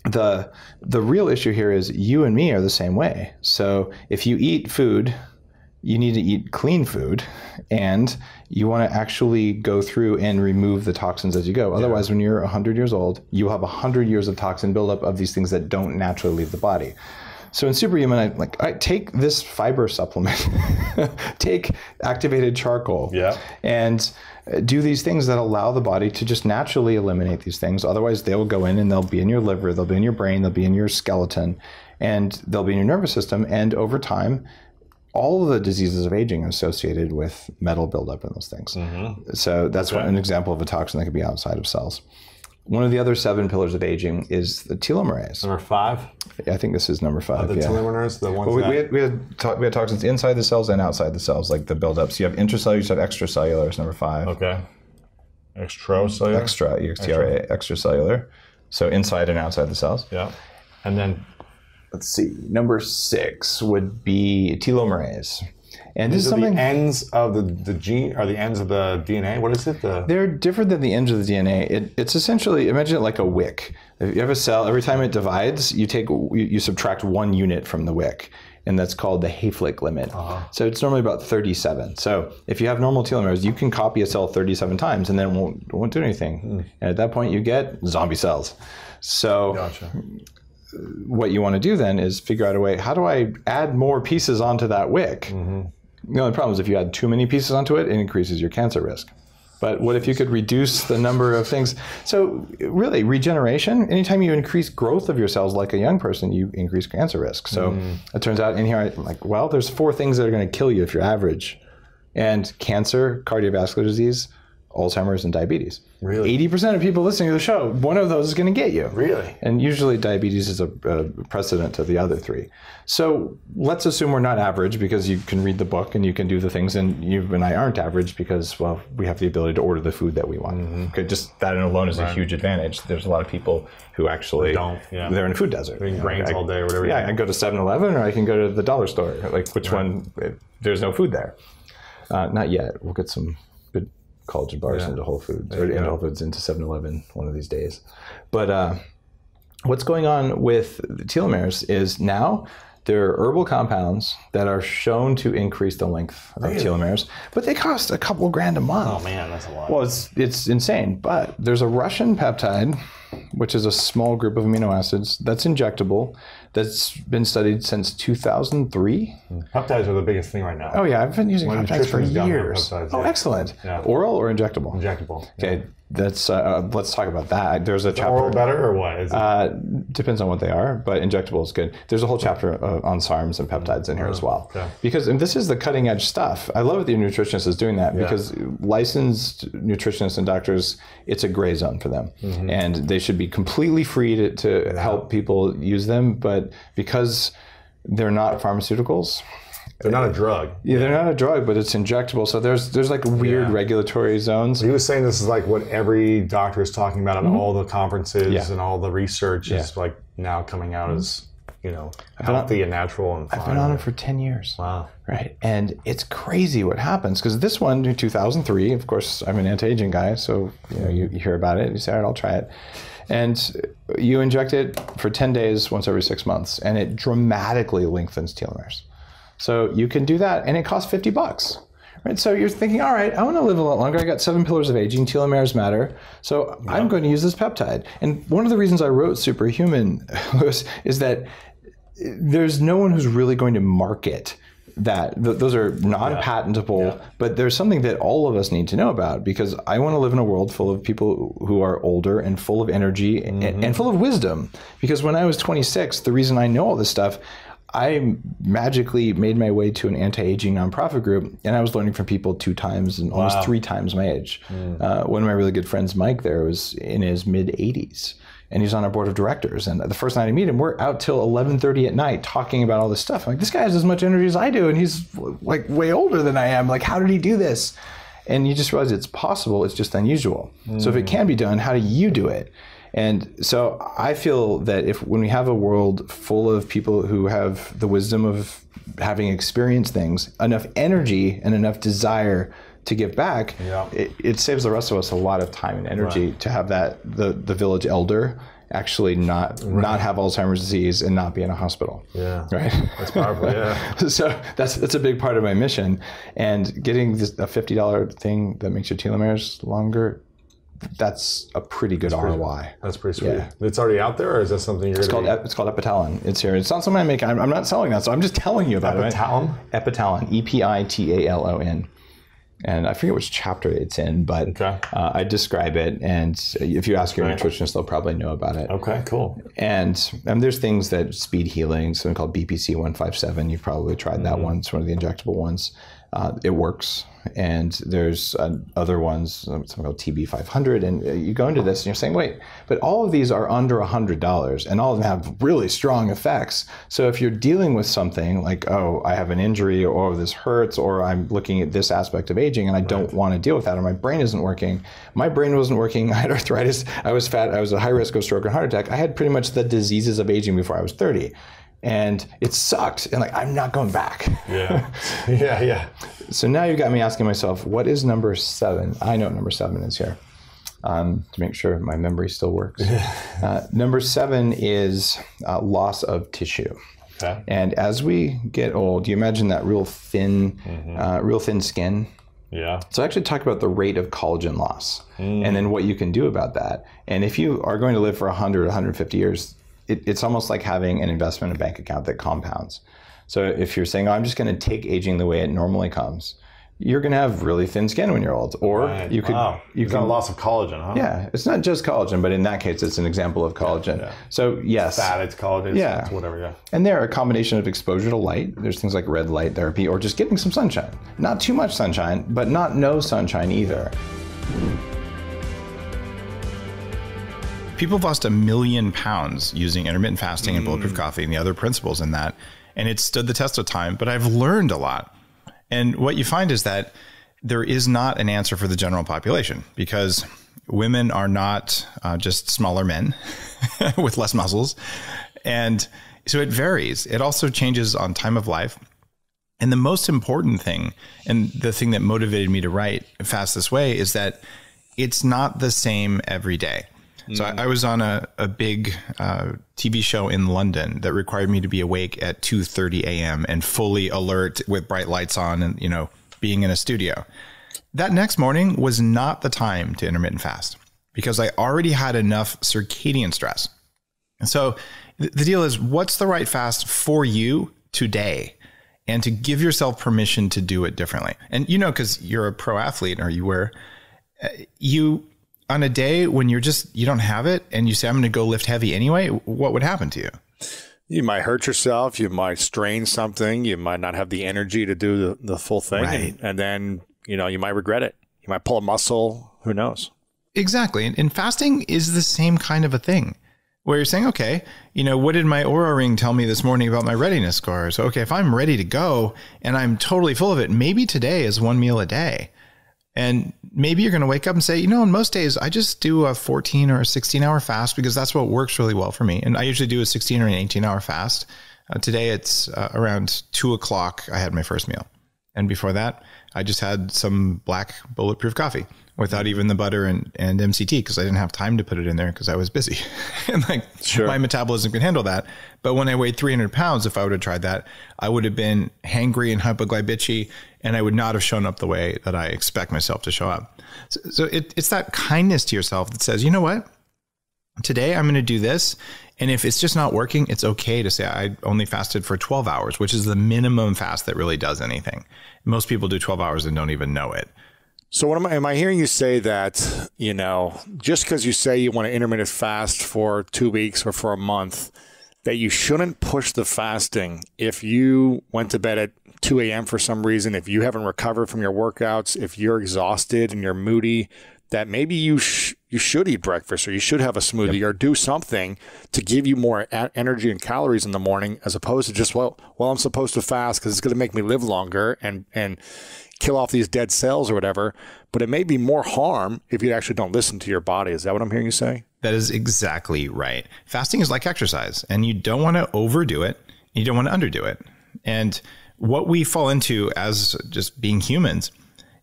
the real issue here is you and me are the same way. So if you eat food, you need to eat clean food, and you want to actually go through and remove the toxins as you go. Otherwise, when you're 100 years old, you will have 100 years of toxin buildup of these things that don't naturally leave the body. So in Superhuman, I take this fiber supplement, take activated charcoal, and do these things that allow the body to just naturally eliminate these things. Otherwise, they will go in and they'll be in your liver, they'll be in your brain, they'll be in your skeleton, and they'll be in your nervous system. And over time, all of the diseases of aging are associated with metal buildup in those things. So that's an example of a toxin that could be outside of cells. One of the other 7 pillars of aging is the telomerase. Number 5? I think this is number 5. The telomerase, the ones we had toxins inside the cells and outside the cells, like the buildups. You have intracellular, you have extracellular is number 5. Okay. Extracellular? Extracellular. So inside and outside the cells. Yeah. And then, let's see, number 6 would be telomerase. And these are the ends of the gene, or the ends of the DNA? What is it? They're different than the ends of the DNA. It's essentially, imagine it like a wick. If you have a cell, every time it divides, you subtract 1 unit from the wick, and that's called the Hayflick limit. So it's normally about 37. So if you have normal telomeres, you can copy a cell 37 times, and then it won't do anything. And at that point, you get zombie cells. So what you want to do then is figure out a way, how do I add more pieces onto that wick? The only problem is if you add too many pieces onto it, it increases your cancer risk. But what if you could reduce the number of things? So really, regeneration, anytime you increase growth of your cells like a young person, you increase cancer risk. So it turns out in here, I'm like, well, there's 4 things that are going to kill you if you're average. And cancer, cardiovascular disease, Alzheimer's and diabetes. Really? 80% of people listening to the show, one of those is going to get you. Really? And usually diabetes is a precedent to the other three. So let's assume we're not average because you can read the book and you can do the things, and you and I aren't average because, well, we have the ability to order the food that we want. Okay, just that alone is a huge advantage. There's a lot of people who actually they're in a food desert. Eating grains all day or whatever. Yeah, I can go to 7-Eleven or I can go to the dollar store. Like which one? There's no food there. Not yet. We'll get some good collagen bars into Whole Foods, or into Whole Foods, into 7-Eleven one of these days. But what's going on with the telomeres is now there are herbal compounds that are shown to increase the length of telomeres, but they cost a couple grand a month. Oh man, that's a lot. Well, it's insane. But there's a Russian peptide, which is a small group of amino acids that's injectable, that's been studied since 2003. Peptides are the biggest thing right now. Oh yeah, I've been using peptides for nutrition's done with years. peptides, Oh, excellent. Oral or injectable? Injectable. Okay, that's let's talk about that. There's a chapter. Oral better or what? Is it? Depends on what they are, but injectable is good. There's a whole chapter on SARMs and peptides in here as well. Okay. Because, and this is the cutting edge stuff. I love that the nutritionist is doing that because licensed nutritionists and doctors, it's a gray zone for them. And they should be completely free to help people use them. But because they're not pharmaceuticals, They're not a drug. yeah, they're not a drug, but it's injectable. So there's like weird regulatory zones. He was saying this is like what every doctor is talking about at all the conferences and all the research is like now coming out as, you know, healthy and natural and fine. I've been on it for 10 years. Wow. Right. And it's crazy what happens because this one in 2003, of course, I'm an anti-aging guy. So, you know, you hear about it, you say, all right, I'll try it. And you inject it for 10 days, once every 6 months, and it dramatically lengthens telomeres. So you can do that, and it costs $50. Right? So you're thinking, all right, I want to live a lot longer. I got 7 pillars of aging. Telomeres matter. So I'm going to use this peptide. And one of the reasons I wrote Superhuman, Lewis, is that there's no one who's really going to market that. Those are non-patentable, but there's something that all of us need to know about because I want to live in a world full of people who are older and full of energy and full of wisdom. Because when I was 26, the reason I know all this stuff, I magically made my way to an anti-aging nonprofit group, and I was learning from people 2 times and almost 3 times my age. One of my really good friends, Mike, there was in his mid-80s, and he's on our board of directors. And the first night I meet him, we're out till 11:30 at night talking about all this stuff. I'm like, this guy has as much energy as I do, and he's like way older than I am. Like, how did he do this? And you just realize it's possible. It's just unusual. So if it can be done, how do you do it? And so I feel that when we have a world full of people who have the wisdom of having experienced things, enough energy and enough desire to give back, it saves the rest of us a lot of time and energy to have the village elder actually not have Alzheimer's disease and not be in a hospital. Yeah. Right? That's powerful, So that's a big part of my mission. And getting a $50 thing that makes your telomeres longer, that's a pretty good ROI. That's pretty sweet. Yeah. It's already out there, or is that something you're going to It's called Epitalon. It's here. It's not something I make. I'm not selling that, so I'm just telling you about it. Epitalon? Epitalon. Epitalon. And I forget which chapter it's in, but I describe it. And if you ask your nutritionist, they'll probably know about it. Okay, cool. And there's things that speed healing, something called BPC 157. You've probably tried that one. It's one of the injectable ones. It works. And there's other ones, something called TB 500. And you go into this and you're saying, wait, but all of these are under $100 and all of them have really strong effects. So if you're dealing with something like, oh, I have an injury or this hurts or I'm looking at this aspect of aging and I don't want to deal with that or my brain isn't working. My brain wasn't working. I had arthritis. I was fat. I was at high risk of stroke and heart attack. I had pretty much the diseases of aging before I was 30. And it sucked. And like, I'm not going back. Yeah. So now you've got me asking myself, what is number 7? I know what number 7 is here to make sure my memory still works. Number 7 is loss of tissue. Okay. And as we get old, you imagine that real thin skin? Yeah. So I actually talk about the rate of collagen loss and then what you can do about that. And if you are going to live for 100, 150 years, it's almost like having an investment in a bank account that compounds. So if you're saying, oh, I'm just going to take aging the way it normally comes, you're going to have really thin skin when you're old. Or you could... You've got a loss of collagen, huh? Yeah. It's not just collagen, but in that case, it's an example of collagen. Yeah. So yes. Fat, it's collagen, it's whatever, And there are a combination of exposure to light. There's things like red light therapy or just getting some sunshine. Not too much sunshine, but not no sunshine either. people have lost 1 million pounds using intermittent fasting and bulletproof coffee and the other principles in that. And it stood the test of time, but I've learned a lot. And what you find is that there is not an answer for the general population, because women are not just smaller men with less muscles. And so it varies. It also changes on time of life. And the most important thing, and the thing that motivated me to write Fast This Way, is that it's not the same every day. So I was on a big TV show in London that required me to be awake at 2:30 a.m. and fully alert with bright lights on and, being in a studio. That next morning was not the time to intermittent fast, because I already had enough circadian stress. And so the deal is, what's the right fast for you today? And to give yourself permission to do it differently. And because you're a pro athlete, or you were, on a day when you don't have it and you say, I'm going to go lift heavy anyway, what would happen to you? You might hurt yourself. You might strain something. You might not have the energy to do the full thing. Right. And then, you might regret it. You might pull a muscle. Who knows? Exactly. And fasting is the same kind of a thing, where you're saying, okay, what did my Oura ring tell me this morning about my readiness score? So, okay, if I'm ready to go and I'm totally full of it, maybe today is 1 meal a day. And maybe you're going to wake up and say, on most days, I just do a 14 or a 16-hour fast because that's what works really well for me. And I usually do a 16 or an 18-hour fast. Today, it's around 2 o'clock, I had my first meal. And before that, I just had some black bulletproof coffee without even the butter and MCT, because I didn't have time to put it in there because I was busy. And my metabolism can handle that. But when I weighed 300 pounds, if I would have tried that, I would have been hangry and hypoglycemic, and I would not have shown up the way that I expect myself to show up. So it's that kindness to yourself that says, you know what? Today I'm going to do this. And if it's just not working, it's okay to say I only fasted for 12 hours, which is the minimum fast that really does anything. Most people do 12 hours and don't even know it. So am I hearing you say that, just because you say you want to intermittent fast for 2 weeks or for a month, that you shouldn't push the fasting if you went to bed at 2 a.m. for some reason, if you haven't recovered from your workouts, if you're exhausted and you're moody, that maybe you should eat breakfast, or you should have a smoothie, or do something to give you more energy and calories in the morning, as opposed to just, well, I'm supposed to fast because it's going to make me live longer and kill off these dead cells or whatever. But it may be more harm if you actually don't listen to your body. Is that what I'm hearing you say? That is exactly right. Fasting is like exercise, and you don't want to overdo it. You don't want to underdo it. And what we fall into as just being humans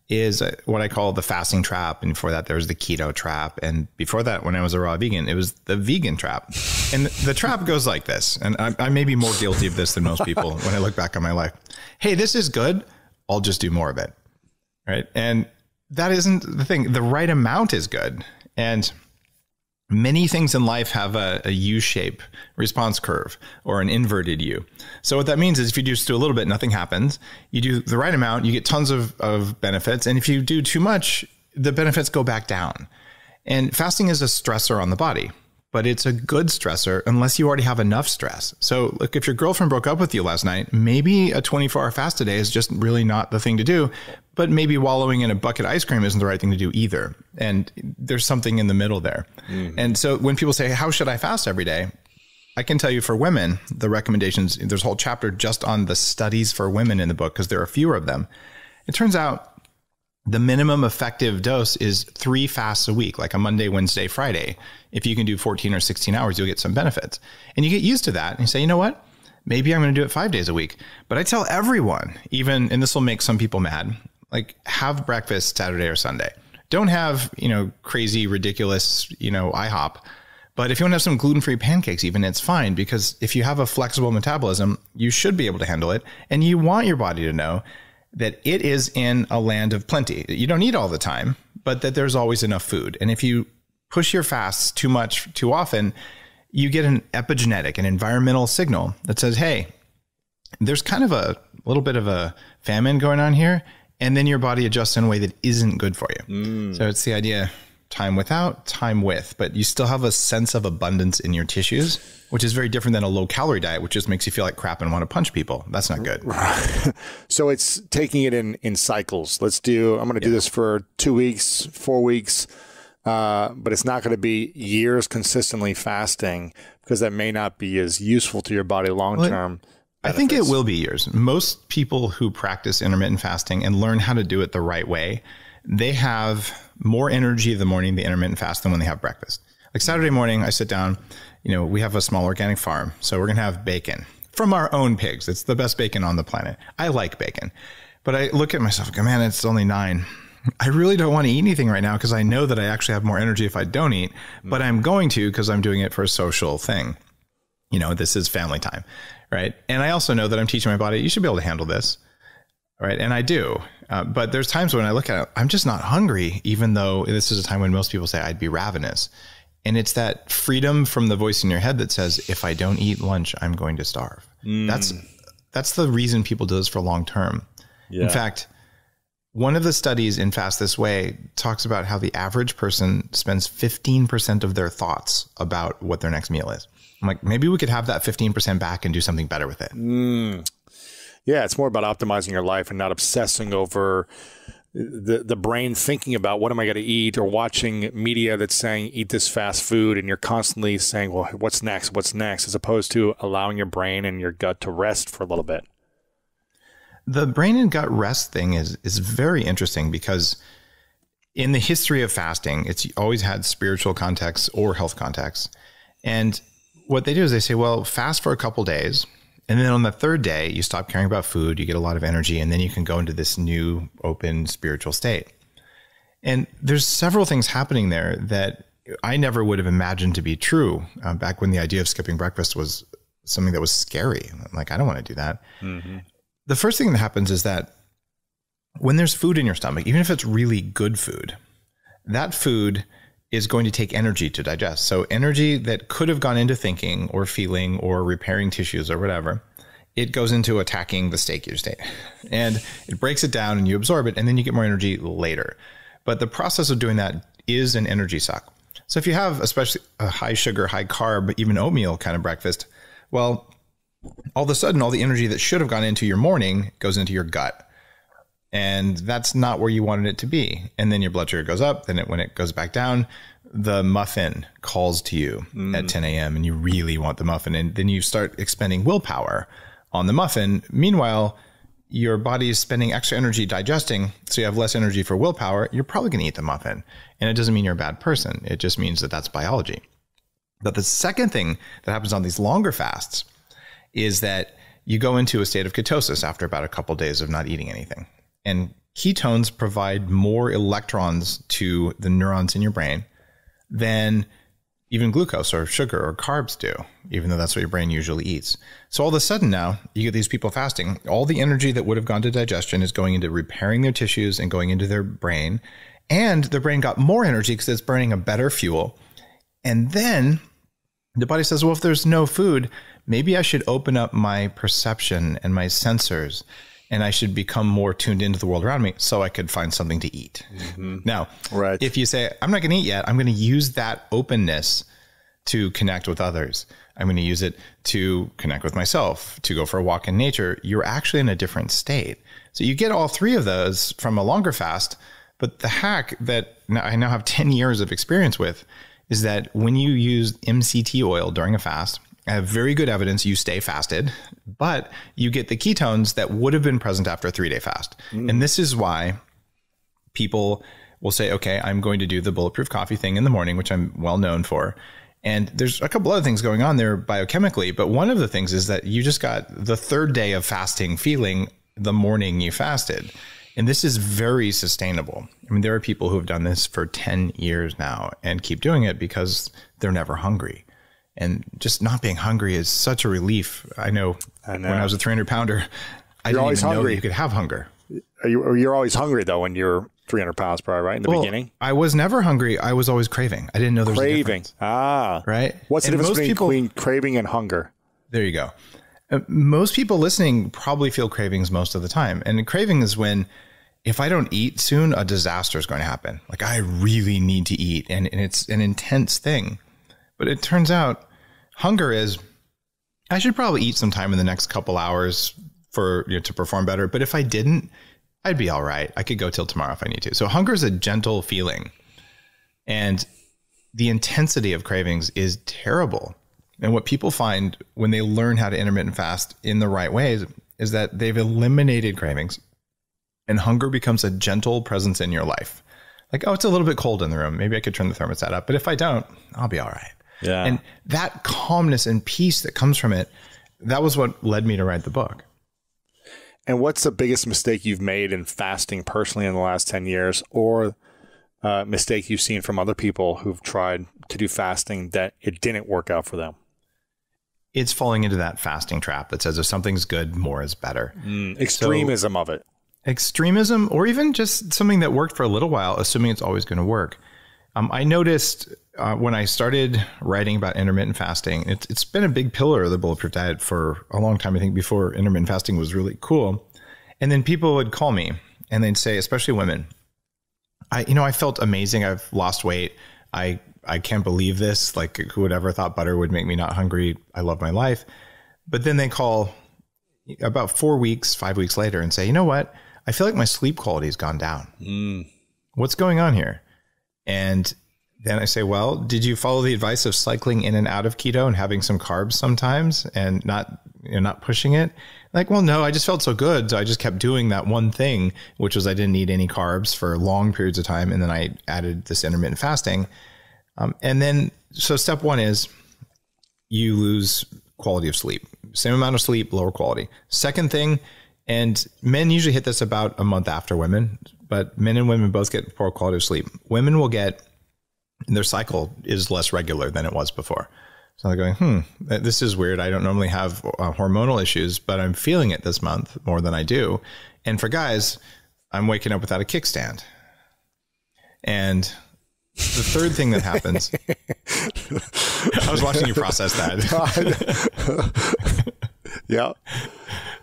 is what I call the fasting trap. And before that, there was the keto trap. And before that, when I was a raw vegan, it was the vegan trap. And the trap goes like this. And I may be more guilty of this than most people when I look back on my life. Hey, this is good. I'll just do more of it. Right. And that isn't the thing. The right amount is good. And many things in life have a U-shape response curve, or an inverted U. So what that means is if you just do a little bit, nothing happens. You do the right amount, you get tons of benefits. And if you do too much, the benefits go back down. And fasting is a stressor on the body, but it's a good stressor unless you already have enough stress. So look, if your girlfriend broke up with you last night, maybe a 24-hour fast today is just really not the thing to do. But maybe wallowing in a bucket of ice cream isn't the right thing to do either. And there's something in the middle there. And so when people say, how should I fast every day? I can tell you, for women, the recommendations, there's a whole chapter just on the studies for women in the book, because there are fewer of them. It turns out the minimum effective dose is 3 fasts a week, like a Monday, Wednesday, Friday. If you can do 14 or 16 hours, you'll get some benefits. And you get used to that and you say, you know what? Maybe I'm going to do it 5 days a week. But I tell everyone, even, and this will make some people mad, like, have breakfast Saturday or Sunday. Don't have, crazy, ridiculous, IHOP. But if you want to have some gluten-free pancakes, even, it's fine, because if you have a flexible metabolism, you should be able to handle it. And you want your body to know that it is in a land of plenty. You don't eat all the time, but that there's always enough food. And if you push your fasts too much, too often, you get an epigenetic, an environmental signal that says, hey, there's kind of a little bit of a famine going on here. And then your body adjusts in a way that isn't good for you. So it's the idea, time without, time with, but you still have a sense of abundance in your tissues, which is very different than a low calorie diet, which just makes you feel like crap and want to punch people. That's not good. So it's taking it in cycles. I'm going to do this for 2 weeks, 4 weeks. but it's not going to be years consistently fasting because that may not be as useful to your body long term. I think it will be years. Most people who practice intermittent fasting and learn how to do it the right way, they have more energy the morning they intermittent fast than when they have breakfast. Like Saturday morning, I sit down, we have a small organic farm, so we're going to have bacon from our own pigs. It's the best bacon on the planet. I like bacon, but I look at myself and go, man, it's only 9. I really don't want to eat anything right now because I know that I actually have more energy if I don't eat, but I'm going to because I'm doing it for a social thing. This is family time, right? And I also know that I'm teaching my body, you should be able to handle this, right? And I do. But there's times when I look at it, I'm just not hungry, even though this is a time when most people say I'd be ravenous. And it's that freedom from the voice in your head that says, if I don't eat lunch, I'm going to starve. That's the reason people do this for long term. Yeah. In fact, one of the studies in Fast This Way talks about how the average person spends 15% of their thoughts about what their next meal is. I'm like, maybe we could have that 15% back and do something better with it. Yeah, it's more about optimizing your life and not obsessing over the brain thinking about what am I going to eat, or watching media that's saying eat this fast food, and you're constantly saying, well, what's next, as opposed to allowing your brain and your gut to rest for a little bit. The brain and gut rest thing is very interesting because in the history of fasting, it's always had spiritual context or health context. And what they do is they say, well, fast for a couple days. And then on the third day, you stop caring about food, you get a lot of energy, and then you can go into this new open spiritual state. And there's several things happening there that I never would have imagined to be true back when the idea of skipping breakfast was something that was scary. I'm like, I don't want to do that. The first thing that happens is that when there's food in your stomach, even if it's really good food, that food is going to take energy to digest. So energy that could have gone into thinking or feeling or repairing tissues or whatever, it goes into attacking the state. And it breaks it down and you absorb it, and then you get more energy later. But the process of doing that is an energy suck. So if you have especially a high sugar, high carb, even oatmeal kind of breakfast, well, all of a sudden, all the energy that should have gone into your morning goes into your gut. And that's not where you wanted it to be. And then your blood sugar goes up. Then when it goes back down, the muffin calls to you at 10 a.m. and you really want the muffin. And then you start expending willpower on the muffin. Meanwhile, your body is spending extra energy digesting. So you have less energy for willpower. You're probably going to eat the muffin. And it doesn't mean you're a bad person. It just means that that's biology. But the second thing that happens on these longer fasts is that you go into a state of ketosis after about a couple of days of not eating anything. And ketones provide more electrons to the neurons in your brain than even glucose or sugar or carbs do, even though that's what your brain usually eats. So all of a sudden now, you get these people fasting. All the energy that would have gone to digestion is going into repairing their tissues and going into their brain. And their brain got more energy because it's burning a better fuel. And then the body says, well, if there's no food, maybe I should open up my perception and my sensors, and I should become more tuned into the world around me so I could find something to eat. Now, if you say, I'm not going to eat yet, I'm going to use that openness to connect with others. I'm going to use it to connect with myself, to go for a walk in nature. You're actually in a different state. So you get all three of those from a longer fast. But the hack that I now have 10 years of experience with is that when you use Mct oil during a fast, I have very good evidence you stay fasted, but you get the ketones that would have been present after a 3-day fast. And this is why people will say, okay, I'm going to do the bulletproof coffee thing in the morning, which I'm well known for. And there's a couple other things going on there biochemically, but one of the things is that you just got the 3rd day of fasting feeling the morning you fasted. And this is very sustainable. I mean, there are people who have done this for 10 years now and keep doing it because they're never hungry. And just not being hungry is such a relief. I know. When I was a 300-pounder, I didn't even know you could have hunger. You're always hungry, though, when you're 300 pounds, probably, right? In the beginning? I was never hungry. I was always craving. I didn't know there was a difference. Right? What's the difference between craving and hunger? There you go. Most people listening probably feel cravings most of the time. And craving is when, if I don't eat soon, a disaster is going to happen. Like, I really need to eat. And it's an intense thing. But it turns out hunger is, I should probably eat sometime in the next couple hours for to perform better. But if I didn't, I'd be all right. I could go till tomorrow if I need to. So hunger is a gentle feeling. And the intensity of cravings is terrible. And what people find when they learn how to intermittent fast in the right ways is that they've eliminated cravings and hunger becomes a gentle presence in your life. Like, oh, it's a little bit cold in the room. Maybe I could turn the thermostat up, but if I don't, I'll be all right. Yeah. And that calmness and peace that comes from it, that was what led me to write the book. And what's the biggest mistake you've made in fasting personally in the last 10 years, or mistake you've seen from other people who've tried to do fasting that it didn't work out for them? It's falling into that fasting trap that says if something's good, more is better. Extremism of it. Extremism, or even just something that worked for a little while, assuming it's always going to work. I noticed when I started writing about intermittent fasting, it's been a big pillar of the Bulletproof Diet for a long time, I think, before intermittent fasting was really cool. And then people would call me and they'd say, especially women, I felt amazing. I've lost weight. I can't believe this. Like, who would ever thought butter would make me not hungry? I love my life. But then they call about 5 weeks later and say, you know what? I feel like my sleep quality has gone down. What's going on here? And then I say, well, did you follow the advice of cycling in and out of keto and having some carbs sometimes and not pushing it? Like, well, no, I just felt so good. So I just kept doing that one thing, which was I didn't eat any carbs for long periods of time. And then I added this intermittent fasting. So step one is you lose quality of sleep. Same amount of sleep, lower quality. Second thing, and men usually hit this about a month after women, but men and women both get poor quality of sleep. Women will get, their cycle is less regular than it was before. So they're going, this is weird. I don't normally have hormonal issues, but I'm feeling it this month more than I do. And for guys, I'm waking up without a kickstand. And the third thing that happens, I was watching you process that. Yeah.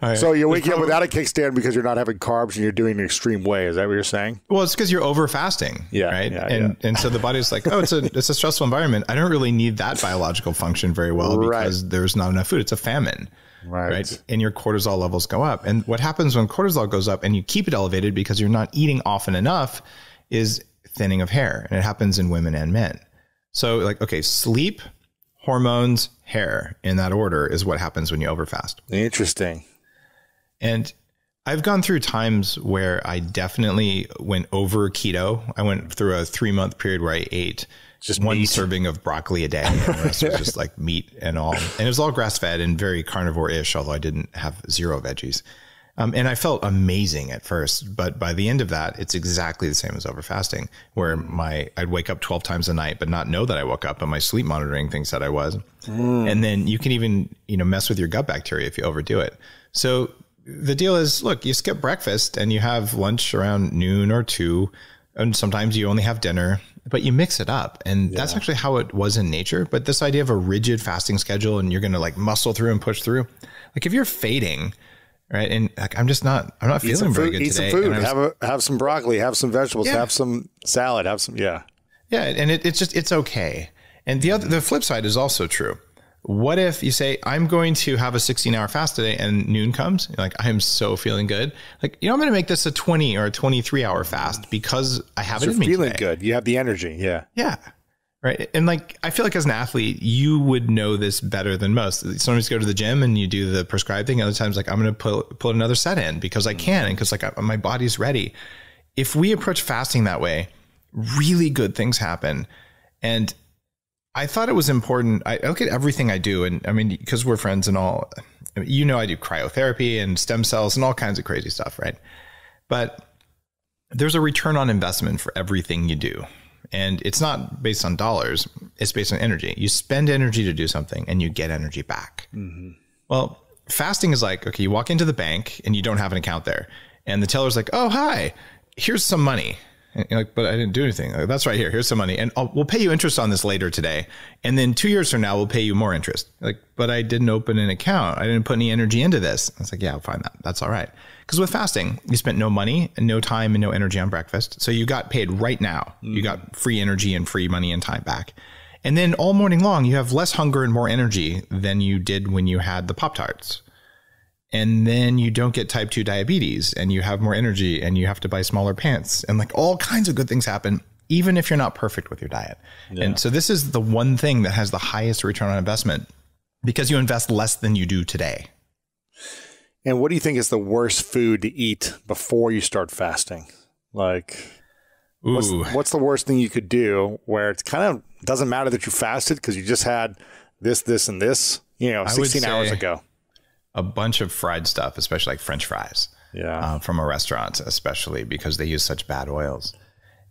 Right. So you're waking up without a kickstand because you're not having carbs and you're doing it an extreme way. Is that what you're saying? Well, it's because you're over fasting. Yeah. Right. Yeah, and so the body's like, oh, it's a stressful environment. I don't really need that biological function very well because there's not enough food. It's a famine. Right. And your cortisol levels go up. And what happens when cortisol goes up and you keep it elevated because you're not eating often enough is thinning of hair. And it happens in women and men. So like, okay, sleep, hormones, hair, in that order is what happens when you overfast. Interesting. And I've gone through times where I definitely went over keto. I went through a 3-month period where I ate just one serving of broccoli a day. And the rest was just like meat and all. And it was all grass-fed and very carnivore-ish, although I didn't have zero veggies. And I felt amazing at first, but by the end of that, it's exactly the same as overfasting, where I'd wake up 12 times a night, but not know that I woke up, but my sleep monitoring thinks that I was. And then you can even, mess with your gut bacteria if you overdo it. So the deal is, look, you skip breakfast and you have lunch around noon or 2, and sometimes you only have dinner, but you mix it up. And that's actually how it was in nature. But this idea of a rigid fasting schedule and you're going to like muscle through and push through, like if you're fading, right? And like, I'm not feeling very good today. Eat some food, have some broccoli, have some vegetables, have some salad, Yeah. And it's okay. And the flip side is also true. What if you say, I'm going to have a 16-hour fast today and noon comes? You're like, I am so feeling good. Like, I'm going to make this a 20 or a 23-hour fast because I have it in me today. You're feeling good. You have the energy. Yeah. Yeah. Right. And like, I feel like as an athlete, you would know this better than most. Sometimes you go to the gym and you do the prescribed thing. Other times, like, I'm going to put another set in because I can and because like my body's ready. If we approach fasting that way, really good things happen. And I thought it was important. I look at everything I do. And I mean, because we're friends and all, I do cryotherapy and stem cells and all kinds of crazy stuff. Right. But there's a return on investment for everything you do. And it's not based on dollars. It's based on energy. You spend energy to do something and you get energy back. Well, fasting is like, okay, you walk into the bank and you don't have an account there. And the teller's like, oh, hi, here's some money. And you're like, but I didn't do anything. Like, that's right here. Here's some money. And we'll pay you interest on this later today. And then 2 years from now, we'll pay you more interest. Like, but I didn't open an account. I didn't put any energy into this. I was like, yeah, I'll find that. That's all right. Because with fasting, you spent no money and no time and no energy on breakfast. So you got paid right now. You got free energy and free money and time back. And then all morning long, you have less hunger and more energy than you did when you had the Pop-Tarts. And then you don't get type 2 diabetes and you have more energy and you have to buy smaller pants and like all kinds of good things happen. even if you're not perfect with your diet. Yeah. And so this is the one thing that has the highest return on investment because you invest less than you do today. And what do you think is the worst food to eat before you start fasting? Like, what's the worst thing you could do where it kind of doesn't matter that you fasted because you just had this, and this, 16 hours ago? A bunch of fried stuff, especially like French fries. Yeah. From a restaurant, especially because they use such bad oils.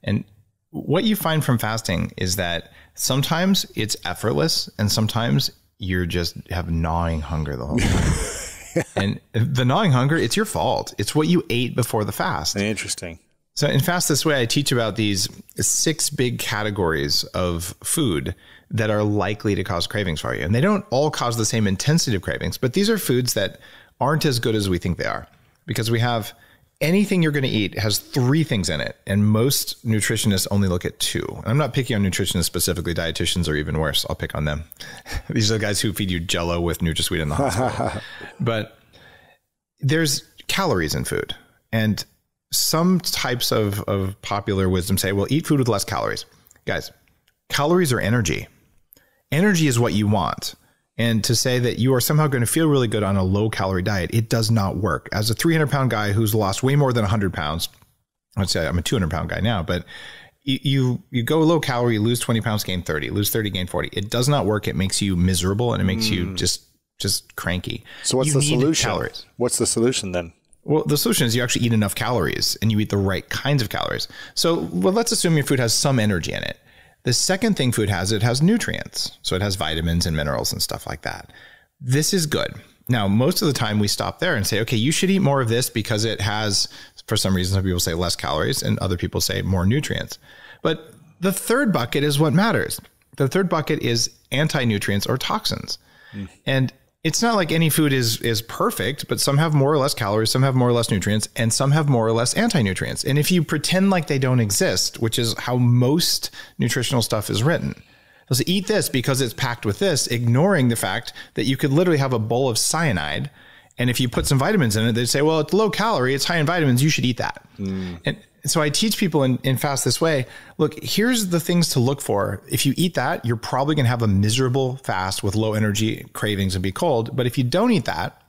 And what you find from fasting is that sometimes it's effortless and sometimes you're just have gnawing hunger the whole time. And the gnawing hunger, it's your fault. It's what you ate before the fast. Interesting. So in Fast This Way, I teach about these 6 big categories of food that are likely to cause cravings for you. And they don't all cause the same intensity of cravings, but these are foods that aren't as good as we think they are. Because we have anything you're going to eat has 3 things in it. And most nutritionists only look at 2. And I'm not picking on nutritionists specifically. Dietitians are even worse. I'll pick on them. These are the guys who feed you Jell-O with NutraSweet in the hospital. But there's calories in food. And some types of popular wisdom say, well, eat food with less calories. Guys, calories are energy. Energy is what you want. And to say that you are somehow going to feel really good on a low calorie diet, it does not work. As a 300-pound guy who's lost way more than 100 pounds, I'd say I'm a 200-pound guy now, but you go low calorie, lose 20 pounds, gain 30, lose 30, gain 40. It does not work. It makes you miserable and it makes you just cranky. So what's the solution? Calories. What's the solution then? Well, the solution is you actually eat enough calories and you eat the right kinds of calories. So let's assume your food has some energy in it. The second thing food has, it has nutrients. So it has vitamins and minerals and stuff like that. This is good. Now, most of the time we stop there and say, okay, you should eat more of this because it has, for some reason, some people say less calories and other people say more nutrients. But the third bucket is what matters. The third bucket is anti-nutrients or toxins. And it's not like any food is perfect, but some have more or less calories, some have more or less nutrients, and some have more or less anti-nutrients. And if you pretend like they don't exist, which is how most nutritional stuff is written, so eat this because it's packed with this, ignoring the fact that you could literally have a bowl of cyanide, and if you put some vitamins in it, they'd say, well, it's low calorie, it's high in vitamins, you should eat that. And so I teach people in Fast This Way, look, here's the things to look for. If you eat that, you're probably going to have a miserable fast with low energy cravings and be cold. But if you don't eat that,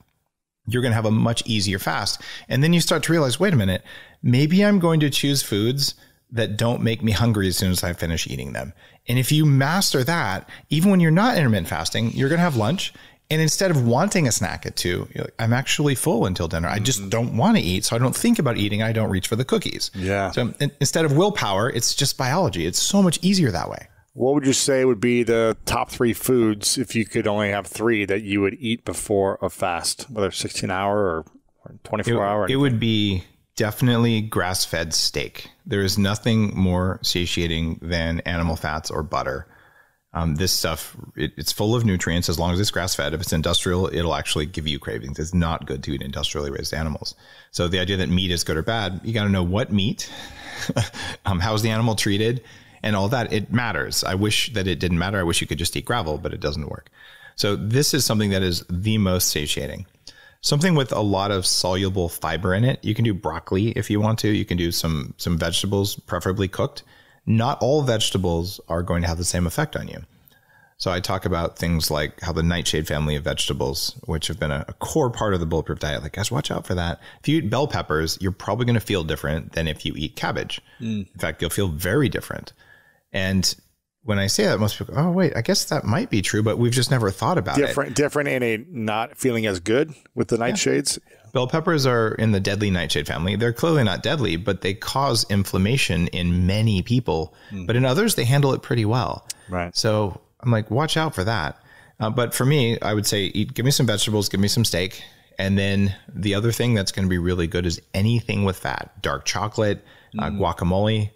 you're going to have a much easier fast. And then you start to realize, wait a minute, maybe I'm going to choose foods that don't make me hungry as soon as I finish eating them. And if you master that, even when you're not intermittent fasting, you're going to have lunch. And instead of wanting a snack at 2, you're like, I'm actually full until dinner. I just don't want to eat. So I don't think about eating. I don't reach for the cookies. Yeah. So instead of willpower, it's just biology. It's so much easier that way. What would you say would be the top 3 foods, if you could only have 3, that you would eat before a fast, whether 16-hour or 24-hour? It would be definitely grass-fed steak. There is nothing more satiating than animal fats or butter. This stuff, it's full of nutrients as long as it's grass-fed. If it's industrial, it'll actually give you cravings. It's not good to eat industrially raised animals. So the idea that meat is good or bad, you got to know what meat, how's the animal treated, and all that. It matters. I wish that it didn't matter. I wish you could just eat gravel, but it doesn't work. So this is something that is the most satiating. Something with a lot of soluble fiber in it. You can do broccoli if you want to. You can do some vegetables, preferably cooked. Not all vegetables are going to have the same effect on you. So I talk about things like how the Nightshade family of vegetables, which have been a core part of the bulletproof diet, like, guys, watch out for that. If you eat bell peppers, you're probably going to feel different than if you eat cabbage. In fact, you'll feel very different. And when I say that, most people go, oh, wait, I guess that might be true, but we've just never thought about it. Different and a not feeling as good with the nightshades? Yeah. Bell peppers are in the deadly nightshade family. They're clearly not deadly, but they cause inflammation in many people. But in others, they handle it pretty well. Right. So I'm like, watch out for that. But for me, I would say, give me some vegetables, give me some steak. And then the other thing that's going to be really good is anything with fat, dark chocolate, guacamole,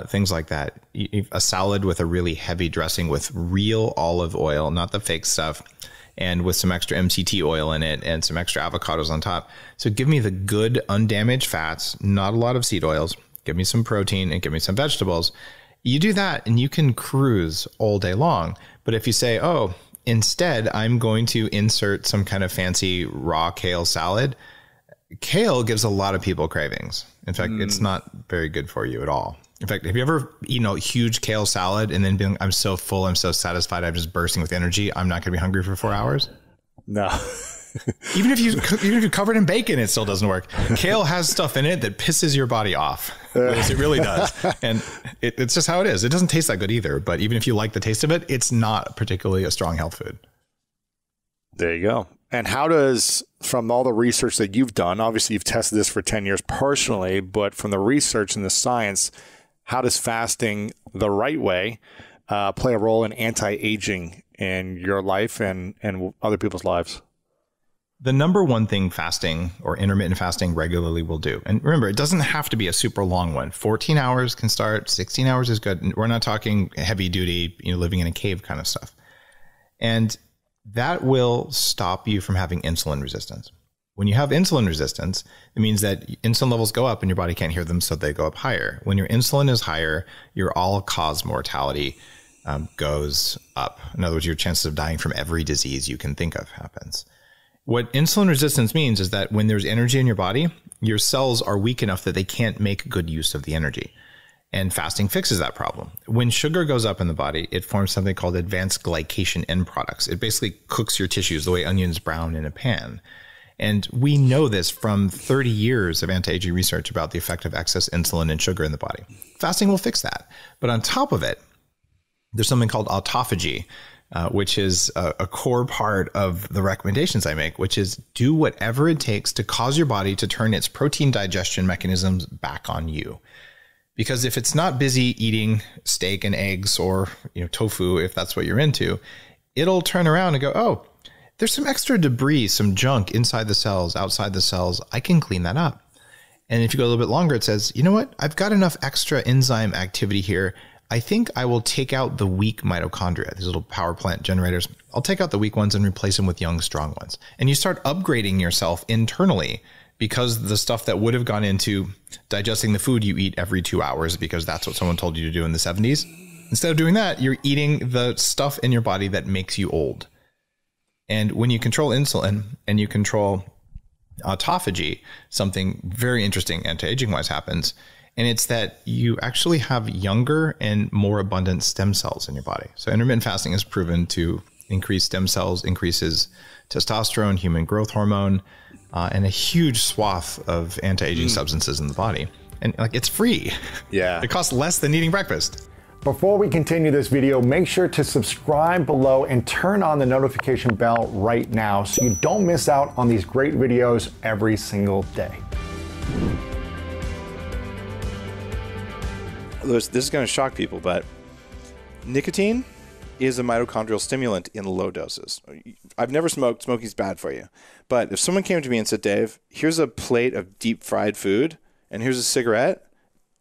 things like that. A salad with a really heavy dressing with real olive oil, not the fake stuff, and with some extra MCT oil in it and some extra avocados on top. So give me the good undamaged fats, not a lot of seed oils. Give me some protein and give me some vegetables. You do that and you can cruise all day long. But if you say, oh, instead, I'm going to insert some kind of fancy raw kale salad, kale gives a lot of people cravings. In fact, it's not very good for you at all. In fact, have you ever eaten a huge kale salad and then been, I'm so full, I'm so satisfied, I'm just bursting with energy, I'm not going to be hungry for 4 hours? No. Even if you're covered in bacon, it still doesn't work. Kale has stuff in it that pisses your body off. It really does. And it's just how it is. It doesn't taste that good either. But even if you like the taste of it, it's not particularly a strong health food. There you go. And how does, from all the research that you've done, obviously you've tested this for 10 years personally, but from the research and the science, how does fasting the right way play a role in anti-aging in your life and other people's lives? The number one thing fasting or intermittent fasting regularly will do, and remember, it doesn't have to be a super long one. 14 hours can start, 16 hours is good. We're not talking heavy duty, living in a cave kind of stuff. And that will stop you from having insulin resistance. When you have insulin resistance, it means that insulin levels go up and your body can't hear them, so they go up higher. When your insulin is higher, your all-cause mortality goes up. In other words, your chances of dying from every disease you can think of happens. What insulin resistance means is that when there's energy in your body, your cells are weak enough that they can't make good use of the energy. And fasting fixes that problem. When sugar goes up in the body, it forms something called advanced glycation end products. It basically cooks your tissues the way onions brown in a pan. And we know this from 30 years of anti-aging research about the effect of excess insulin and sugar in the body. Fasting will fix that. But on top of it, there's something called autophagy, which is a core part of the recommendations I make, which is do whatever it takes to cause your body to turn its protein digestion mechanisms back on you. Because if it's not busy eating steak and eggs or tofu, if that's what you're into, it'll turn around and go, oh, there's some extra debris, some junk inside the cells, outside the cells. I can clean that up. And if you go a little bit longer, it says, you know what? I've got enough extra enzyme activity here. I think I will take out the weak mitochondria, these little power plant generators. I'll take out the weak ones and replace them with young, strong ones. And you start upgrading yourself internally because the stuff that would have gone into digesting the food you eat every 2 hours, because that's what someone told you to do in the 70s. Instead of doing that, you're eating the stuff in your body that makes you old. And when you control insulin and you control autophagy, something very interesting anti-aging wise happens. And it's that you actually have younger and more abundant stem cells in your body. So intermittent fasting is proven to increase stem cells, increases testosterone, human growth hormone, and a huge swath of anti-aging substances in the body. And it's free. Yeah. It costs less than eating breakfast. Before we continue this video, make sure to subscribe below and turn on the notification bell right now so you don't miss out on these great videos every single day. This is going to shock people, but nicotine is a mitochondrial stimulant in low doses. I've never smoked. Smoking's bad for you. But if someone came to me and said, Dave, here's a plate of deep fried food and here's a cigarette,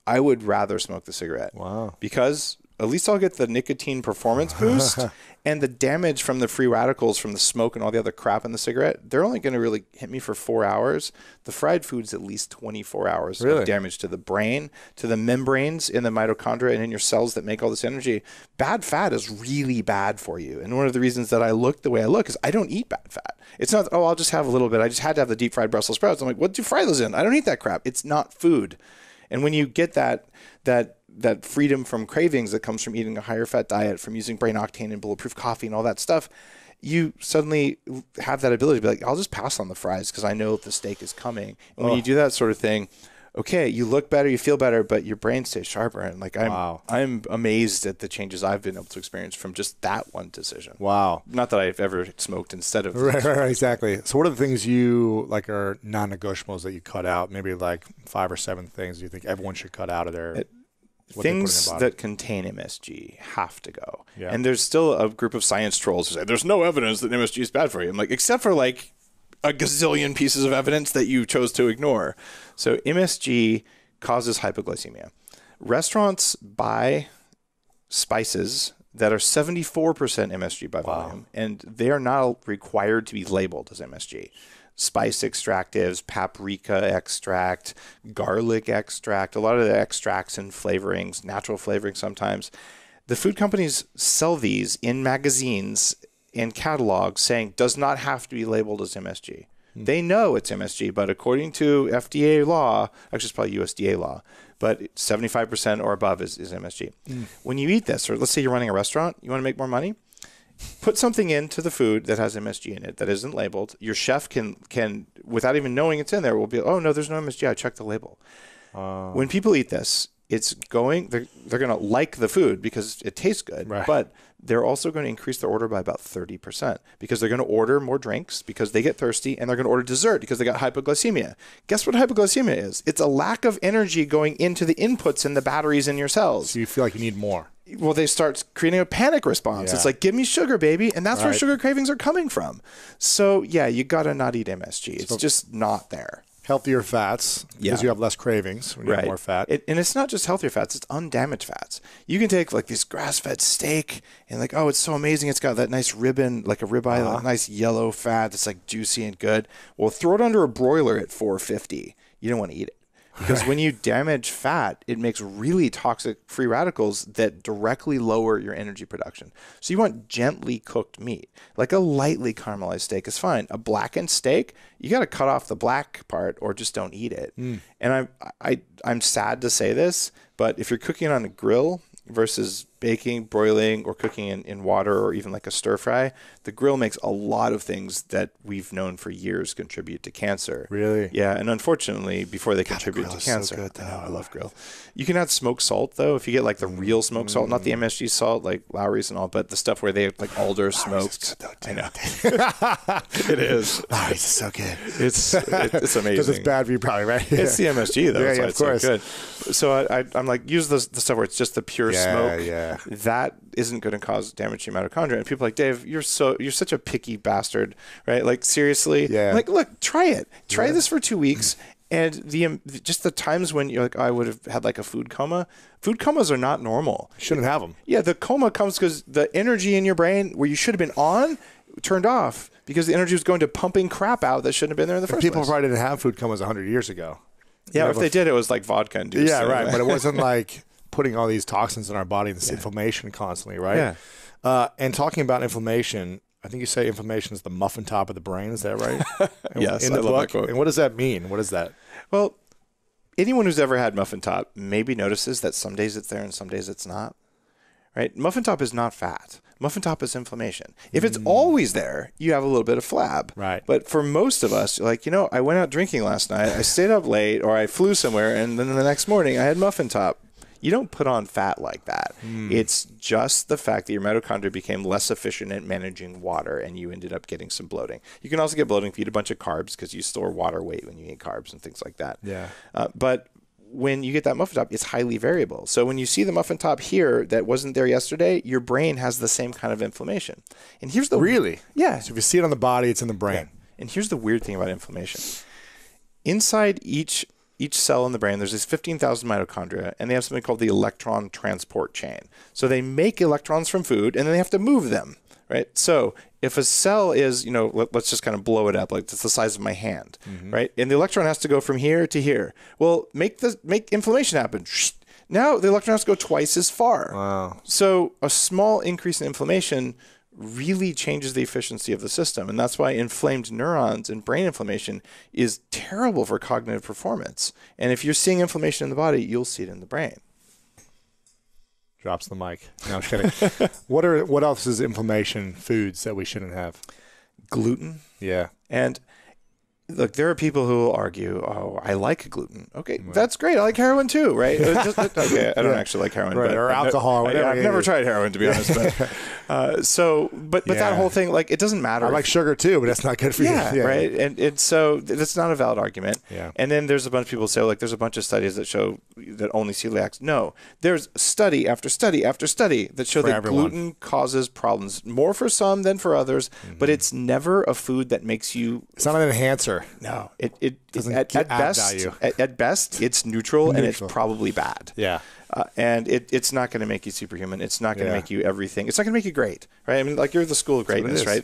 I would rather smoke the cigarette. Wow. Because at least I'll get the nicotine performance boost and the damage from the free radicals from the smoke and all the other crap in the cigarette. They're only going to really hit me for 4 hours. The fried food's at least 24 hours of damage to the brain, to the membranes in the mitochondria and in your cells that make all this energy. Bad fat is really bad for you. And one of the reasons that I look the way I look is I don't eat bad fat. It's not, oh, I'll just have a little bit. I just had to have the deep fried Brussels sprouts. I'm like, what do you fry those in? I don't eat that crap. It's not food. And when you get that freedom from cravings that comes from eating a higher fat diet, from using brain octane and bulletproof coffee and all that stuff, you suddenly have that ability to be like, I'll just pass on the fries because I know the steak is coming. And when you do that sort of thing, okay, you look better, you feel better, but your brain stays sharper. And like I'm amazed at the changes I've been able to experience from just that one decision. Wow. Not that I've ever smoked instead of right, exactly. So what are the things you like are non-negotiables that you cut out? Maybe like 5 or 7 things you think everyone should cut out of their things that contain MSG have to go. Yeah. And there's still a group of science trolls who say there's no evidence that MSG is bad for you. I'm like, except for like a gazillion pieces of evidence that you chose to ignore. So MSG causes hypoglycemia. Restaurants buy spices that are 74% MSG by volume, and they are not required to be labeled as MSG. Spice extractives, paprika extract, garlic extract, a lot of the extracts and flavorings, natural flavoring sometimes. The food companies sell these in magazines and catalogs saying does not have to be labeled as MSG. They know it's MSG, but according to FDA law, actually it's probably USDA law, but 75% or above is MSG. When you eat this, or let's say you're running a restaurant, you want to make more money, put something into the food that has MSG in it that isn't labeled. Your chef can without even knowing it's in there, will be, oh no, there's no MSG. I checked the label. When people eat this, it's going, they're going to like the food because it tastes good, but they're also going to increase their order by about 30% because they're going to order more drinks because they get thirsty, and they're going to order dessert because they got hypoglycemia. Guess what hypoglycemia is? It's a lack of energy going into the inputs in the batteries in your cells. So you feel like you need more. Well, they start creating a panic response. It's like, give me sugar, baby. And that's where sugar cravings are coming from. So yeah, you got to not eat MSG. It's just not there. Healthier fats, because you have less cravings when you have more fat. And it's not just healthier fats, it's undamaged fats. You can take like this grass-fed steak and like, oh, it's so amazing. It's got that nice ribbon, like a ribeye, like nice yellow fat that's like juicy and good. Well, throw it under a broiler at 450. You don't want to eat it. Because when you damage fat, it makes really toxic free radicals that directly lower your energy production. So you want gently cooked meat. Like a lightly caramelized steak is fine. A blackened steak, you got to cut off the black part or just don't eat it. And I'm sad to say this, but if you're cooking on a grill versus baking, broiling, or cooking in water, or even like a stir fry, the grill makes a lot of things that we've known for years contribute to cancer. Really? Yeah, and unfortunately, before they contribute to cancer. So good, I know, I love grill. You can add smoked salt, though, if you get like the real smoked salt, not the MSG salt, like Lowry's and all, but the stuff where they have like alder smoked. I know. It is. Lowry's is so good. It's amazing. Because it's bad for you, probably, right? It's the MSG, though. Yeah, of course. So good. So I'm like, use the stuff where it's just the pure smoke. Yeah. That isn't going to cause damage to your mitochondria. And people are like, Dave, you're such a picky bastard, right? Like, seriously? Yeah. Like, look, try it. Try this for 2 weeks. And just the times when you're like, oh, I would have had like a food coma. Food comas are not normal. Shouldn't have them. Yeah, the coma comes because the energy in your brain where you should have been on turned off because the energy was going to pumping crap out that shouldn't have been there in the first place. People probably didn't have food comas 100 years ago. Yeah, if they did, it was like vodka induced. Yeah, right. But it wasn't like putting all these toxins in our body and this inflammation constantly, right? Yeah. And talking about inflammation, I think you say inflammation is the muffin top of the brain. Is that right? Yes, in the I love book. that quote. And what does that mean? What is that? Well, anyone who's ever had muffin top maybe notices that some days it's there and some days it's not. Right? Muffin top is not fat. Muffin top is inflammation. If it's always there, you have a little bit of flab. Right. But for most of us, like, I went out drinking last night, I stayed up late, or I flew somewhere, and then the next morning I had muffin top. You don't put on fat like that. It's just the fact that your mitochondria became less efficient at managing water, and you ended up getting some bloating. You can also get bloating if you eat a bunch of carbs because you store water weight when you eat carbs and things like that. Yeah. But when you get that muffin top, it's highly variable. So when you see the muffin top here that wasn't there yesterday, your brain has the same kind of inflammation. And here's the Really? Yeah. So if you see it on the body, it's in the brain. Yeah. And here's the weird thing about inflammation. Inside each cell in the brain, there's these 15,000 mitochondria, and they have something called the electron transport chain. So they make electrons from food, and then they have to move them, right? So if a cell is, let's just kind of blow it up, like it's the size of my hand, right? And the electron has to go from here to here. Well, make inflammation happen. Now the electron has to go twice as far. Wow. So a small increase in inflammation really changes the efficiency of the system. And that's why inflamed neurons and brain inflammation is terrible for cognitive performance. And if you're seeing inflammation in the body, you'll see it in the brain. Drops the mic. No, I'm kidding. What else is inflammation foods that we shouldn't have? Gluten. Yeah. And look, there are people who will argue, oh, I like gluten. Okay, that's great. I like heroin too, right? Okay, I don't actually like heroin. Right, but or alcohol or whatever. I've never tried heroin, to be honest. But that whole thing, like, it doesn't matter. I like sugar too, but that's not good for you. Yeah, right? And so that's not a valid argument. Yeah. And then there's a bunch of people who say, like, there's a bunch of studies that show that only celiacs. No, there's study after study after study that show that gluten causes problems, more for some than for others, but it's never a food that makes you... It's not an enhancer. No, it doesn't at best it's neutral, and it's probably bad. Yeah. And it's not going to make you superhuman. It's not going to make you everything. It's not going to make you great, right? I mean, like, you're the school of greatness, right?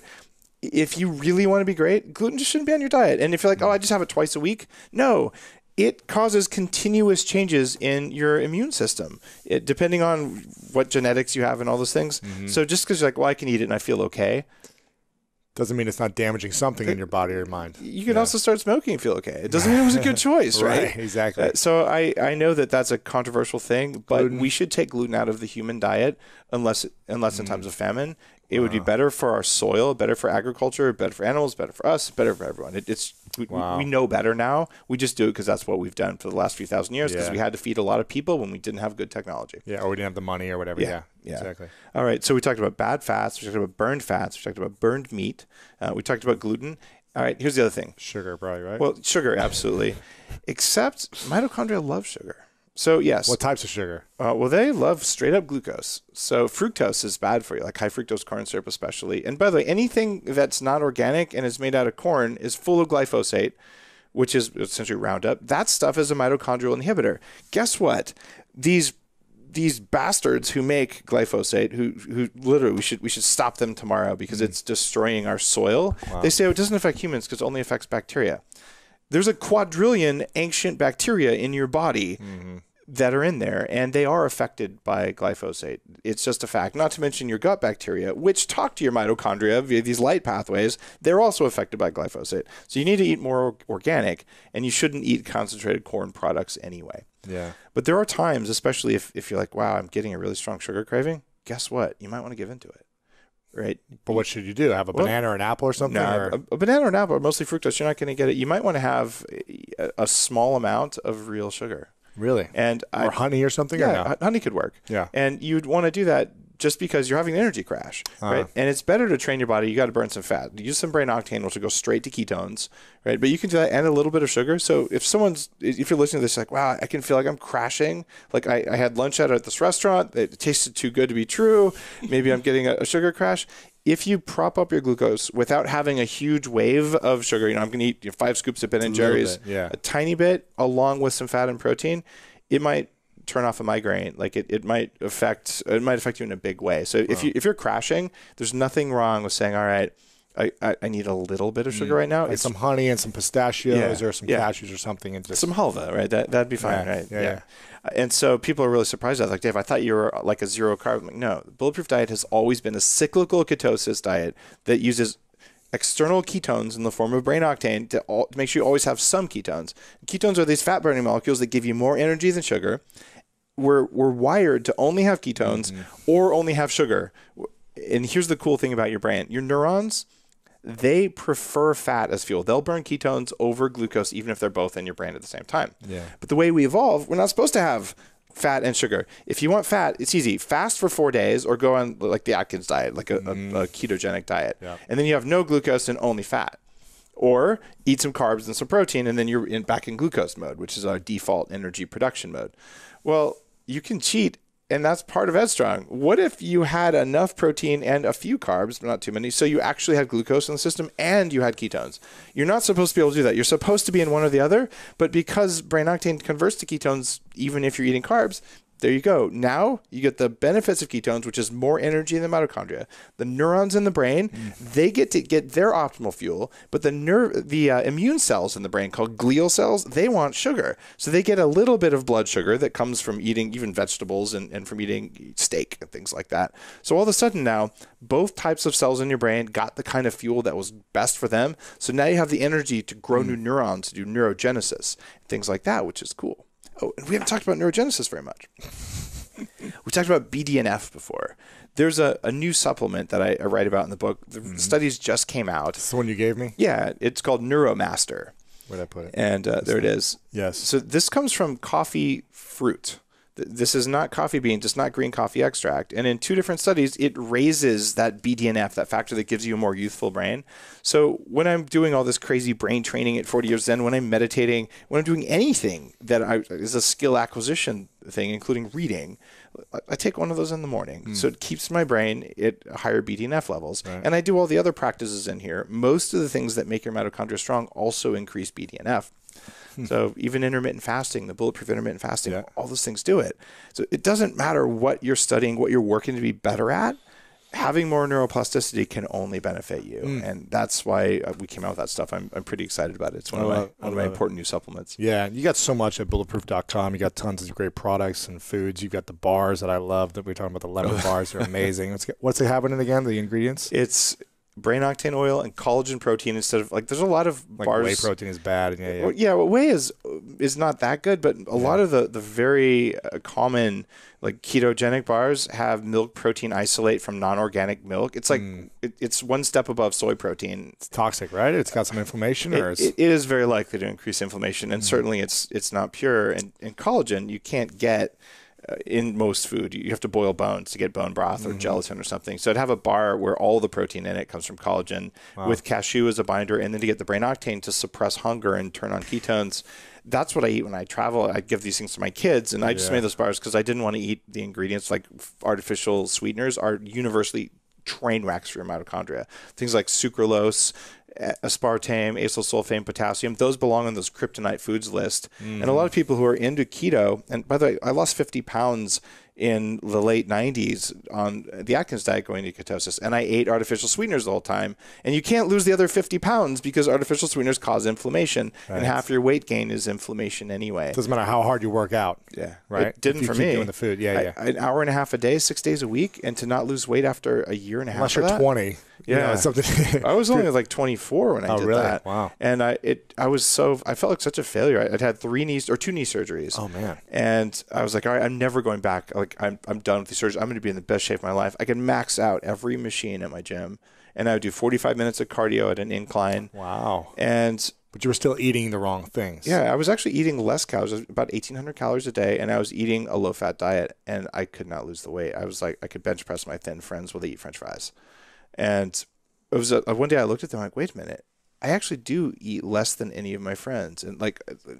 If you really want to be great, gluten just shouldn't be on your diet. And if you're like, oh, I just have it twice a week, no. It causes continuous changes in your immune system, depending on what genetics you have and all those things. So just because you're like, well, I can eat it and I feel okay, Doesn't mean it's not damaging something in your body or your mind. You can also start smoking and feel okay. It doesn't mean it was a good choice, right? Exactly. So I know that that's a controversial thing, but we should take gluten out of the human diet unless in times of famine. It would be better for our soil, better for agriculture, better for animals, better for us, better for everyone. We know better now. We just do it because that's what we've done for the last few thousand years because we had to feed a lot of people when we didn't have good technology. Yeah, or we didn't have the money or whatever. Yeah, exactly. All right, so we talked about bad fats. We talked about burned fats. We talked about burned meat. We talked about gluten. All right, here's the other thing. Sugar, probably, right? Well, sugar, absolutely. Except mitochondria love sugar. So, yes. What types of sugar? Well, they love straight up glucose. So fructose is bad for you, like high fructose corn syrup especially. And by the way, anything that's not organic and is made out of corn is full of glyphosate, which is essentially Roundup. That stuff is a mitochondrial inhibitor. Guess what? These bastards who make glyphosate, who literally we should stop them tomorrow because it's destroying our soil. Wow. They say it doesn't affect humans because it only affects bacteria. There's a quadrillion ancient bacteria in your body that are in there, and they are affected by glyphosate. It's just a fact. Not to mention your gut bacteria, which talk to your mitochondria via these light pathways. They're also affected by glyphosate. So you need to eat more organic, and you shouldn't eat concentrated corn products anyway. Yeah. But there are times, especially if you're like, wow, I'm getting a really strong sugar craving, guess what? You might want to give into it. Right. But what should you do? Have a banana or an apple or something? No, a banana or an apple are mostly fructose. You're not going to get it. You might want to have a small amount of real sugar. Really? Or honey or something? Yeah, or no? Honey could work. Yeah. And you'd want to do that just because you're having an energy crash, right? And it's better to train your body. You got to burn some fat. Use some brain octane, which will go straight to ketones, right? But you can do that and a little bit of sugar. So if you're listening to this, like, wow, I can feel like I'm crashing. Like I had lunch at this restaurant. It tasted too good to be true. Maybe I'm getting a sugar crash. If you prop up your glucose without having a huge wave of sugar, I'm going to eat 5 scoops of Ben & Jerry's, a tiny bit, along with some fat and protein, it might turn off a migraine. Like it might affect you in a big way. So if you're crashing, there's nothing wrong with saying, all right, I need a little bit of sugar right now. Like it's some honey and some pistachios or some cashews or something. And some halva, right? That'd be fine, right? Yeah. And so people are really surprised. I was like, Dave, I thought you were like a zero carb. I'm like, no, the Bulletproof diet has always been a cyclical ketosis diet that uses external ketones in the form of brain octane to make sure you always have some ketones. Ketones are these fat burning molecules that give you more energy than sugar. We're wired to only have ketones or only have sugar. And here's the cool thing about your brain. Your neurons, they prefer fat as fuel. They'll burn ketones over glucose even if they're both in your brain at the same time. Yeah. But the way we evolve, we're not supposed to have fat and sugar. If you want fat, it's easy. Fast for 4 days or go on like the Atkins diet, like a ketogenic diet. Yeah. And then you have no glucose and only fat. Or eat some carbs and some protein and then you're back in glucose mode, which is our default energy production mode. Well, you can cheat, and that's part of Headstrong. What if you had enough protein and a few carbs, but not too many, so you actually had glucose in the system and you had ketones? You're not supposed to be able to do that. You're supposed to be in one or the other, but because brain octane converts to ketones, even if you're eating carbs, there you go. Now you get the benefits of ketones, which is more energy in the mitochondria. The neurons in the brain, they get to get their optimal fuel, but the immune cells in the brain called glial cells, they want sugar. So they get a little bit of blood sugar that comes from eating even vegetables and from eating steak and things like that. So all of a sudden now, both types of cells in your brain got the kind of fuel that was best for them. So now you have the energy to grow new neurons, to do neurogenesis, things like that, which is cool. Oh, and we haven't talked about neurogenesis very much. We talked about BDNF before. There's a new supplement that I write about in the book. The studies just came out. It's the one you gave me? Yeah, it's called Neuromaster. Where'd I put it? And there it is. Yes. So this comes from coffee fruit. This is not coffee beans. It's not green coffee extract. And in 2 different studies, it raises that BDNF, that factor that gives you a more youthful brain. So when I'm doing all this crazy brain training at 40 years then, when I'm meditating, when I'm doing anything that is a skill acquisition thing, including reading, I take one of those in the morning. So it keeps my brain at higher BDNF levels. Right. And I do all the other practices in here. Most of the things that make your mitochondria strong also increase BDNF. So even intermittent fasting, the bulletproof intermittent fasting, all those things do it. So it doesn't matter what you're studying, what you're working to be better at. Having more neuroplasticity can only benefit you. And that's why we came out with that stuff. I'm pretty excited about it. It's one of my important new supplements. Yeah, you got so much at bulletproof.com. You got tons of great products and foods. You've got the bars that I love that we're talking about. The lemon bars are amazing. What's it happening again, the ingredients? It's brain octane oil and collagen protein instead of there's a lot of bars. Whey protein is bad. Well, whey is not that good, but a lot of the very common ketogenic bars have milk protein isolate from non-organic milk. It's it's one step above soy protein. It's toxic, right? It's got some inflammation, it is very likely to increase inflammation, and certainly it's not pure. And collagen you can't get in most food. You have to boil bones to get bone broth or gelatin or something. So to have a bar where all the protein in it comes from collagen with cashew as a binder, and then to get the brain octane to suppress hunger and turn on ketones. That's what I eat when I travel. I give these things to my kids, and I just made those bars because I didn't want to eat the ingredients. Like artificial sweeteners are universally train wrecks for your mitochondria. Things like sucralose, aspartame, acyl sulfame, potassium, those belong on those kryptonite foods list. And a lot of people who are into keto, and by the way, I lost 50 pounds in the late 90s on the Atkins diet going to ketosis, and I ate artificial sweeteners the whole time. And you can't lose the other 50 pounds because artificial sweeteners cause inflammation, and half your weight gain is inflammation anyway. Doesn't matter how hard you work out. Yeah, right. It didn't for me. Doing the food, an hour and a half a day, 6 days a week, and to not lose weight after a year and a half. Unless you're 20. Yeah, something. I was only 24 when I did that. Wow. And I felt like such a failure. I'd had 2 knee surgeries. Oh man. And I was like, all right, I'm never going back. I'm done with these surgeries. I'm going to be in the best shape of my life. I can max out every machine at my gym, and I would do 45 minutes of cardio at an incline. Wow. But you were still eating the wrong things. Yeah, I was actually eating less calories, about 1,800 calories a day, and I was eating a low-fat diet, and I could not lose the weight. I was like, I could bench press my thin friends while they eat French fries. And it was one day I looked at them like, wait a minute, I actually do eat less than any of my friends, and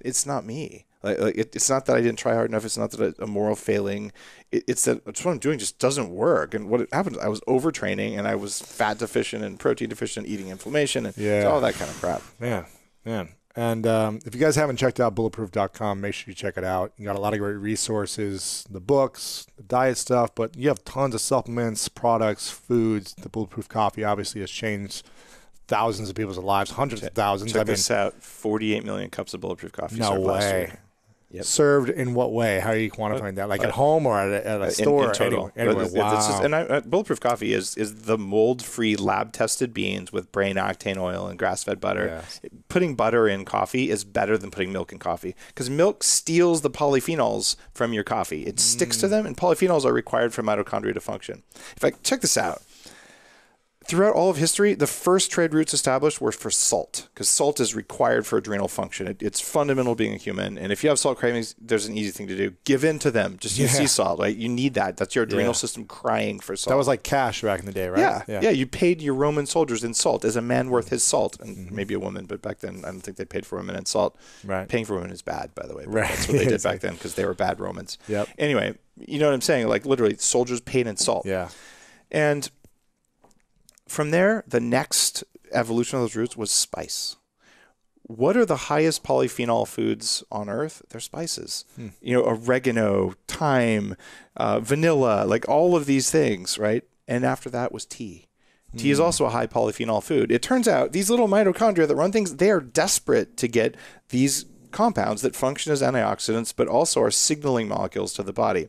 it's not me. It's not that I didn't try hard enough. It's not that a moral failing. It's that what I'm doing just doesn't work. And what happened, I was overtraining, and I was fat deficient and protein deficient, eating inflammation, and all that kind of crap. Man. And if you guys haven't checked out bulletproof.com, make sure you check it out. You got a lot of great resources, the books, the diet stuff, but you have tons of supplements, products, foods. The Bulletproof Coffee obviously has changed thousands of people's lives, hundreds of thousands. Check this out, 48 million cups of Bulletproof Coffee. No way. Yep. Served in what way? How are you quantifying that? Like at home or at a store? In total. Anyway, wow. Bulletproof Coffee is the mold-free, lab-tested beans with brain octane oil and grass-fed butter. Yes. Putting butter in coffee is better than putting milk in coffee because milk steals the polyphenols from your coffee. It sticks to them, and polyphenols are required for mitochondria to function. In fact, check this out. Throughout all of history, the first trade routes established were for salt because salt is required for adrenal function. It's fundamental being a human. And if you have salt cravings, there's an easy thing to do. Give in to them. Just use sea salt, right? You need that. That's your adrenal system crying for salt. That was like cash back in the day, right? Yeah. You paid your Roman soldiers in salt. Is a man worth his salt? And maybe a woman, but back then I don't think they paid for women in salt. Right. Paying for women is bad, by the way. Right. That's what they did back then because they were bad Romans. Yep. Anyway, you know what I'm saying? Like literally soldiers paid in salt. Yeah. And from there, the next evolution of those roots was spice. What are the highest polyphenol foods on earth? They're spices. Oregano, thyme, vanilla, like all of these things, right? And after that was tea. Tea is also a high polyphenol food. It turns out these little mitochondria that run things, they are desperate to get these compounds that function as antioxidants, but also are signaling molecules to the body.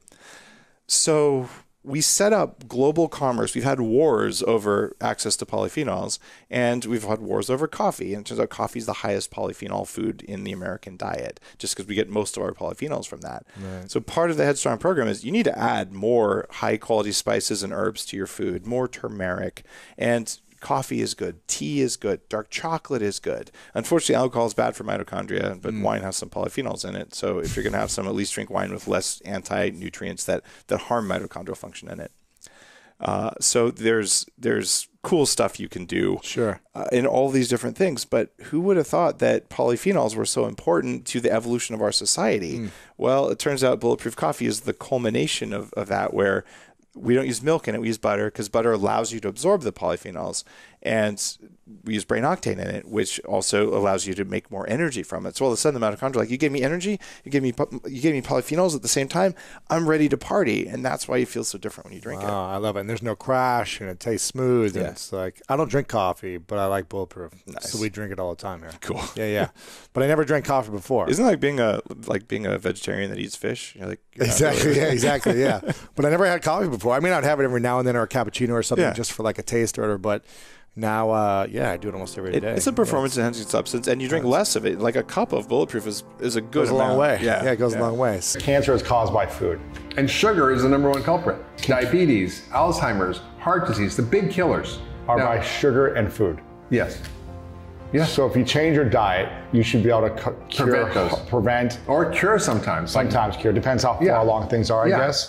So we set up global commerce. We've had wars over access to polyphenols, and we've had wars over coffee. And it turns out coffee is the highest polyphenol food in the American diet, just because we get most of our polyphenols from that. Right. So part of the Headstrong program is you need to add more high-quality spices and herbs to your food, more turmeric, and coffee is good. Tea is good. Dark chocolate is good. Unfortunately, alcohol is bad for mitochondria, but wine has some polyphenols in it. So if you're going to have some, at least drink wine with less anti-nutrients that harm mitochondrial function in it. So there's cool stuff you can do in all these different things. But who would have thought that polyphenols were so important to the evolution of our society? Well, it turns out Bulletproof Coffee is the culmination of that, where we don't use milk in it. We use butter because butter allows you to absorb the polyphenols. And we use brain octane in it, which also allows you to make more energy from it. So all of a sudden, the mitochondria are like, you gave me energy, you gave me polyphenols at the same time. I'm ready to party, and that's why you feel so different when you drink it. I love it. And there's no crash, and it tastes smooth. And it's like, I don't drink coffee, but I like Bulletproof, so we drink it all the time here. Cool. Yeah. But I never drank coffee before. Isn't it like being a vegetarian that eats fish? You're like, exactly. Yeah, exactly. Yeah. But I never had coffee before. I mean, I'd have it every now and then, or a cappuccino or something, just for like a taste or whatever. But Now, yeah, I do it almost every day. It's a performance-enhancing substance, and you drink less of it. Like a cup of Bulletproof is a good goes a long way. Yeah, it goes a long way. Cancer is caused by food. And sugar is the #1 culprit. Diabetes, Alzheimer's, heart disease, the big killers Are by sugar and food. Yes. So if you change your diet, you should be able to Prevent those. prevent Or cure sometimes. Sometimes cure. Depends how far along things are, I guess.